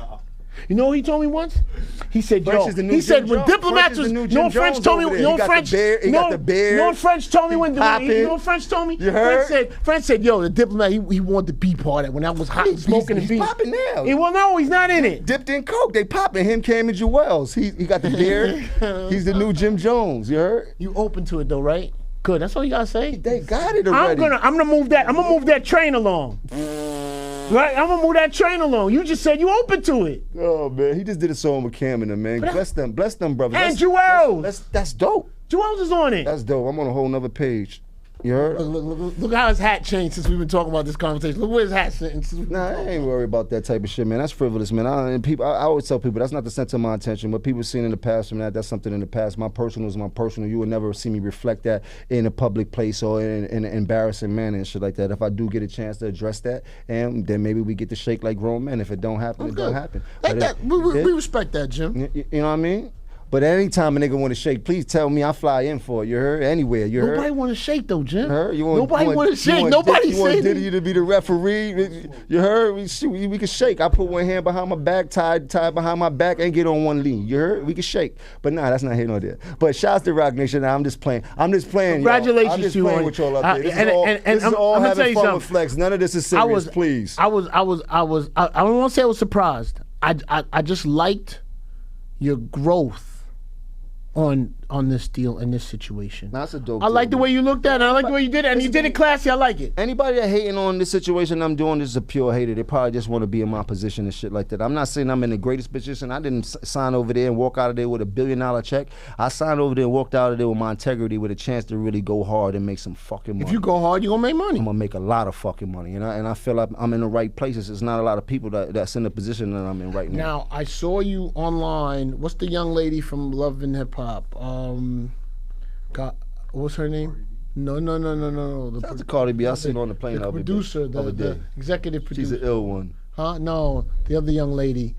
You know what he told me once? He said, when Diplomats was, French told me, French told me when French told me? You heard? French said, the Diplomat, he wanted to be part of it when I was hot and smoking and being. He's popping now. No, he's not in it. Dipped in coke. They popping him, Cam and Joels. He got the beard. He's the new Jim Jones. You heard? You open to it though, right? Good. That's all you gotta say. They got it already. I'm gonna move that train along. Right, I'm gonna move that train along. You just said you open to it. Oh man, he just did a song with Cam and them, man. Bless them brothers. And Joels. That's dope. Joels is on it. That's dope. I'm on a whole nother page. You heard? Look how his hat changed since we've been talking about this conversation. Look where his hat's sitting. Nah, I ain't worried about that type of shit, man. That's frivolous, man. I always tell people that's not the center of my attention. What people seen in the past from that's something in the past. My personal is my personal. You will never see me reflect that in a public place or in an embarrassing manner and shit like that. If I do get a chance to address that, and then maybe we get to shake like grown men. If it don't happen, it don't happen. We respect that, Jim. You know what I mean? But anytime a nigga want to shake, please tell me. I fly in for it. You heard? Anywhere. You heard? Nobody want to shake though, Jim. Nobody want to shake. Nobody said. You want Diddy to be the referee? You heard? We can shake. I put one hand behind my back, tied behind my back, and get on one lean. You heard? We can shake. But nah, that's not here nor there. But shouts to Roc Nation. Nah, I'm just playing. Congratulations, I'm just playing with y'all out there. This is all having fun with Flex. None of this is serious, please. I don't want to say I was surprised. I just liked your growth on this deal and this situation. That's a dope. I like the way you looked at it. I like the way you did it, and you did it classy. I like it. Anybody that hating on this situation I'm doing, this is a pure hater. They probably just want to be in my position and shit like that. I'm not saying I'm in the greatest position. I didn't sign over there and walk out of there with $1 billion check. I signed over there and walked out of there with my integrity, with a chance to really go hard and make some fucking money. If you go hard, you're gonna make money. I'm gonna make a lot of fucking money, and I feel like I'm in the right places. There's not a lot of people that's in the position that I'm in right now. Now I saw you online. What's the young lady from Love and Hip Hop? What's her name? No. That's Cardi B. I seen on the plane the producer, the executive producer. She's an ill one. Huh? No, the other young lady.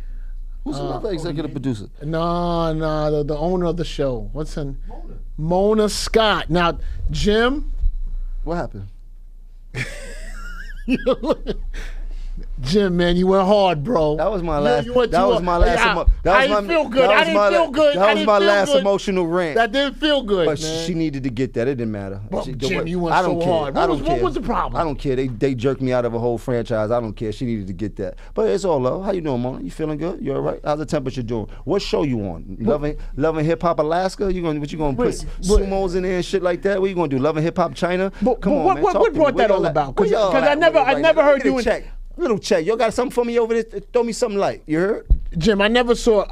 Who's another executive producer? No, the owner of the show. What's her name? Mona Scott. Now, Jim. What happened? Jim, man, you went hard, bro. That was my last. That was my last. I didn't feel good. I didn't feel good. That was my last emotional rant. That didn't feel good, But man. she needed to get that. It didn't matter. Jim, you went so hard. What was the problem? I don't care. They jerked me out of a whole franchise. I don't care. She needed to get that. But it's all love. How you doing, Mona? You feeling good? You all right? How's the temperature doing? What show you on? Loving Hip Hop Alaska? What you gonna put sumos in there and shit like that? What you gonna do? Loving Hip Hop China? Come on, man. What brought that all about? Because I never heard you. Little check. Y'all got something for me over there? Throw me something light. You heard? Jim, I never saw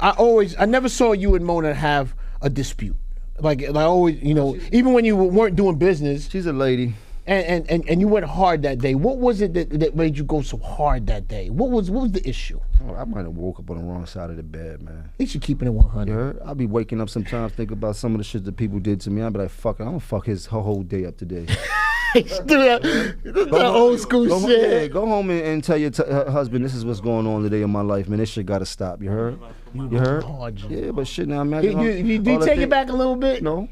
you and Mona have a dispute. Like I always, even when you weren't doing business. She's a lady. And you went hard that day. What was it that made you go so hard that day? What was the issue? Oh, I might have woke up on the wrong side of the bed, man. At least you're keeping it 100. You heard? I'll be waking up sometimes thinking about some of the shit that people did to me. I'll be like, fuck it, I'm gonna fuck her whole day up today. that old school shit. Yeah, go home and tell your husband this is what's going on today in my life, man. This shit gotta stop. You heard? You heard? Yeah, but shit now, imagine. Do you take it back a little bit? No.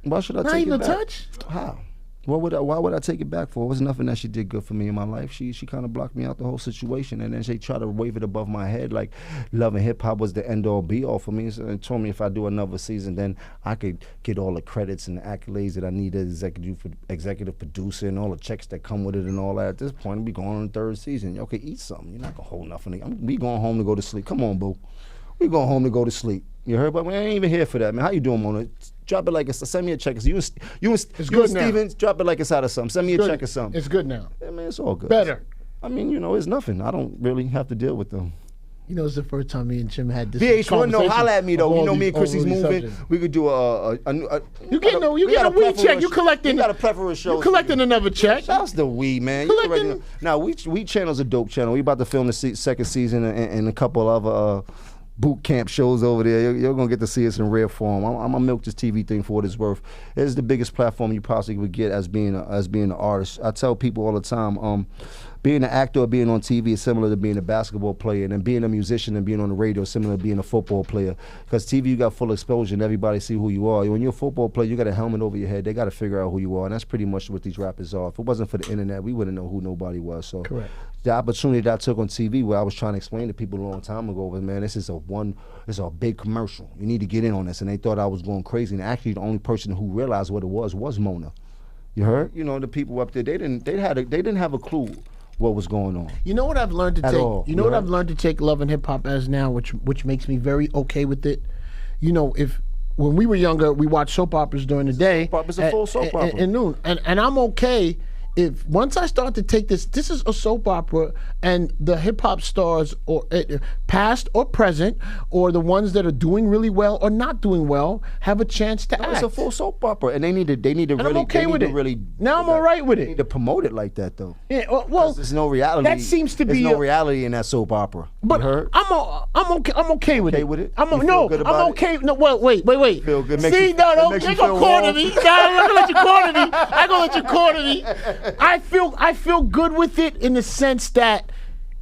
Why should I take it back? Not even a touch? How? Why would I take it back for? It was nothing that she did good for me in my life. She kind of blocked me out the whole situation, and then she tried to wave it above my head like loving hip hop was the end all be all for me. So and told me if I do another season, then I could get all the credits and the accolades that I need as executive producer and all the checks that come with it and all that. At this point, we going on the third season. Okay, eat something. You're not gonna hold nothing. We going home to go to sleep. Come on, boo. We going home to go to sleep. You heard? But we ain't even here for that, man. How you doing, Mona? Drop it like it's. Send me a check. You and Stevens, drop it like it's out of something. Send me a check or something. It's good now. Yeah, man, it's all good. Better. I mean, it's nothing. I don't really have to deal with them. It's the first time me and Jim had this VH1, no, holla at me though. Me and Chrissy's moving. Subjects. We could do you get a weed check. You collecting? You got a plethora of shows. You collecting another check? That's the weed, man. Now, weed channel's a dope channel. We about to film the second season and a couple of boot camp shows over there. You're gonna get to see us in rare form. I'm gonna milk this TV thing for what it's worth. It's the biggest platform you possibly would get as being an artist. I tell people all the time, being an actor or being on TV is similar to being a basketball player, and then being a musician and being on the radio is similar to being a football player. Because TV, you got full exposure and everybody see who you are. When you're a football player, you got a helmet over your head. They got to figure out who you are, and that's pretty much what these rappers are. If it wasn't for the internet, we wouldn't know who nobody was. So correct. The opportunity that I took on TV, where I was trying to explain to people a long time ago, was, man, this is a big commercial. You need to get in on this. And they thought I was going crazy. And actually, the only person who realized what it was Mona. You heard? The people up there, they didn't have a clue what was going on. You know what I've learned to take? What I've learned to take Love and Hip Hop as now, which makes me very okay with it. When we were younger, we watched soap operas during the day. Soap opera's a full soap opera. At noon. And I'm okay if once I start to take this is a soap opera, and the hip hop stars, or past or present, or the ones that are doing really well or not doing well, have a chance to act. It's a full soap opera, and they need to really. I'm okay with it. Now I'm all right with it. They need to promote it like that, though. Yeah, well, there's no reality. That seems to be no reality in that soap opera. But I'm okay with it. I'm okay. No, wait. Feel good. See, no, they gonna corner me. I'm gonna let you corner me. I'm gonna let you corner me. I feel good with it in the sense that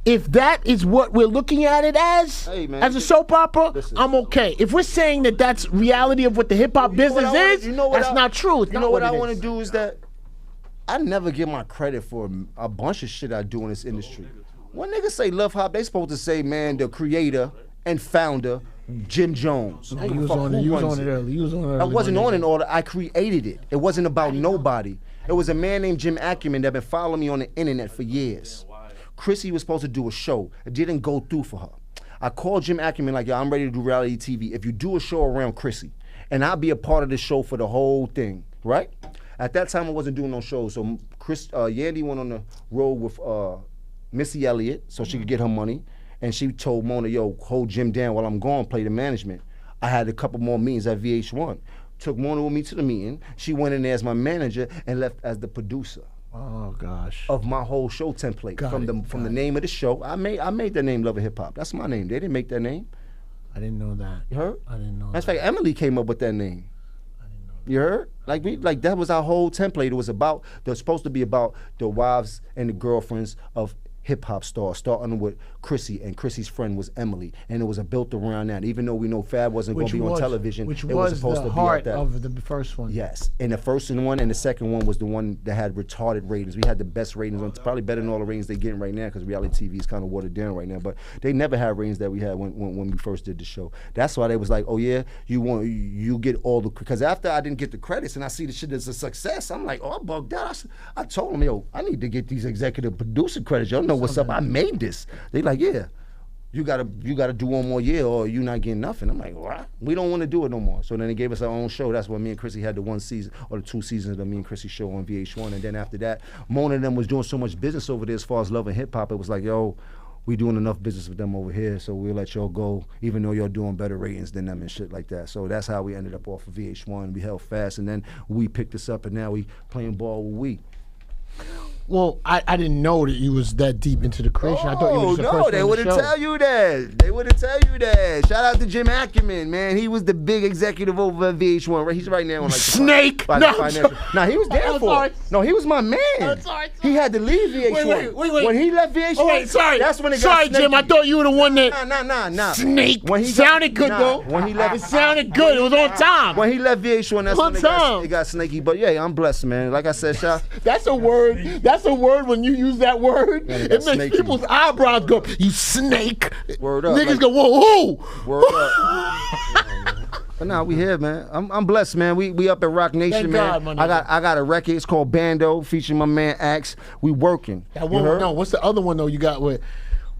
if that is what we're looking at it as, as a soap opera, I'm okay. If we're saying that that's reality of what the hip hop business is, that's not true. You know what I want to do is that I never get my credit for a bunch of shit I do in this industry. When niggas say love hop, they supposed to say, man, the creator and founder, Jim Jones. You was on it early. I wasn't on it order. I created it. It wasn't about nobody. It was a man named Jim Acumen that been following me on the internet for years. Chrissy was supposed to do a show. It didn't go through for her. I called Jim Acumen like, yo, I'm ready to do reality TV. If you do a show around Chrissy, and I'll be a part of the show for the whole thing, right? At that time, I wasn't doing no shows. So Yandy went on the road with Missy Elliott so she could get her money. And she told Mona, yo, hold Jim down while I'm gone, play the management. I had a couple more meetings at VH1. Took Mona with me to the meeting. She went in there as my manager and left as the producer. Oh gosh. Of my whole show template. From the name of the show. I made that name Love and Hip Hop. That's my name. They didn't make that name. I didn't know that. You heard? I didn't know that. That's like Emily came up with that name. I didn't know that. You heard? Like that was our whole template. It was supposed to be about the wives and the girlfriends of hip-hop stars, starting with Chrissy, and Chrissy's friend was Emily, and it was built around that. Even though we know Fab wasn't going to be on television, which it was supposed the to heart be at that. of the first one. Yes, and the first one and the second one was the one that had retarded ratings. We had the best ratings, on probably better than all the ratings they're getting right now, because reality TV is kind of watered down right now. But they never had ratings that we had when we first did the show. That's why they was like, oh yeah, you get all the, because after I didn't get the credits and I see the shit as a success, I'm like, oh, I bugged out. I told them, yo, I need to get these executive producer credits. Y'all know what's up. I made this. They like, yeah. You gotta do one more year or you not getting nothing. I'm like, what? We don't want to do it no more. So then they gave us our own show. That's when me and Chrissy had the one season or the 2 seasons of the Me and Chrissy show on VH1. And then after that, Mona and them was doing so much business over there as far as Love and Hip Hop. It was like, yo, we doing enough business with them over here, so we'll let y'all go, even though y'all doing better ratings than them and shit like that. So that's how we ended up off of VH1. We held fast, and then we picked this up, and now we playing ball with we. Well, I didn't know that you was that deep into the creation. I thought you was the first one on the they wouldn't show. tell you that. They wouldn't tell you that. Shout out to Jim Ackerman, man. He was the big executive over at VH1. Right? He's right now on like Snake. Nah, he was there for it. No, he was my man. Sorry. He had to leave VH1. Wait. When he left VH1, wait, sorry. That's when it got Sorry, snaky. Jim. I thought you were the one that. Nah. Snake. When he sounded good though. When he left, it sounded good. It was on time. When he left VH1, that's On when time. it got snaky. But yeah, I'm blessed, man. Like I said, shout. That's a word. That's a word. When you use that word, Yeah, it makes snaky. people's eyebrows go. You snake. Word up. Niggas Like, go, whoa. Word up. But nah, we here, man. I'm blessed, man. We up at Rock Nation, Thank man. God, my nigga. I got a record. It's called Bando, featuring my man Axe. We working. That You one, heard? no, what's the other one though? You got with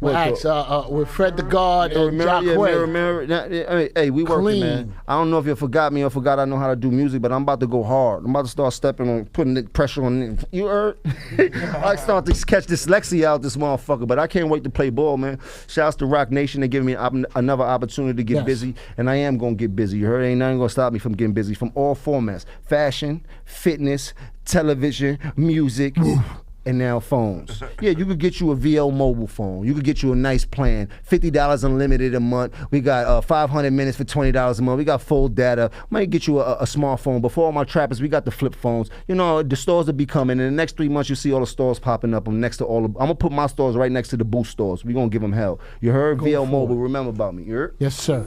What, Axe, with Fred the God and Jacquay. Hey, we working, Clean. man. I don't know if you forgot me or forgot I know how to do music, but I'm about to go hard. I'm about to start stepping on, putting the pressure on it. You heard? I start to catch dyslexia out this motherfucker, but I can't wait to play ball, man. Shouts to Rock Nation. They giving me another opportunity to get busy, and I am going to get busy. You heard? Ain't nothing going to stop me from getting busy from all formats. Fashion, fitness, television, music. And now phones. Yeah, you could get you a VL mobile phone. You could get you a nice plan. $50 unlimited a month. We got 500 minutes for $20 a month. We got full data. Might get you a smartphone. Before all my trappers, we got the flip phones. You know, the stores will be coming. In the next 3 months, you see all the stores popping up. I'm next to all. I'm gonna put my stores right next to the Boost stores. We gonna give them hell. You heard? VL Mobile. Remember about me. You heard? Yes, sir.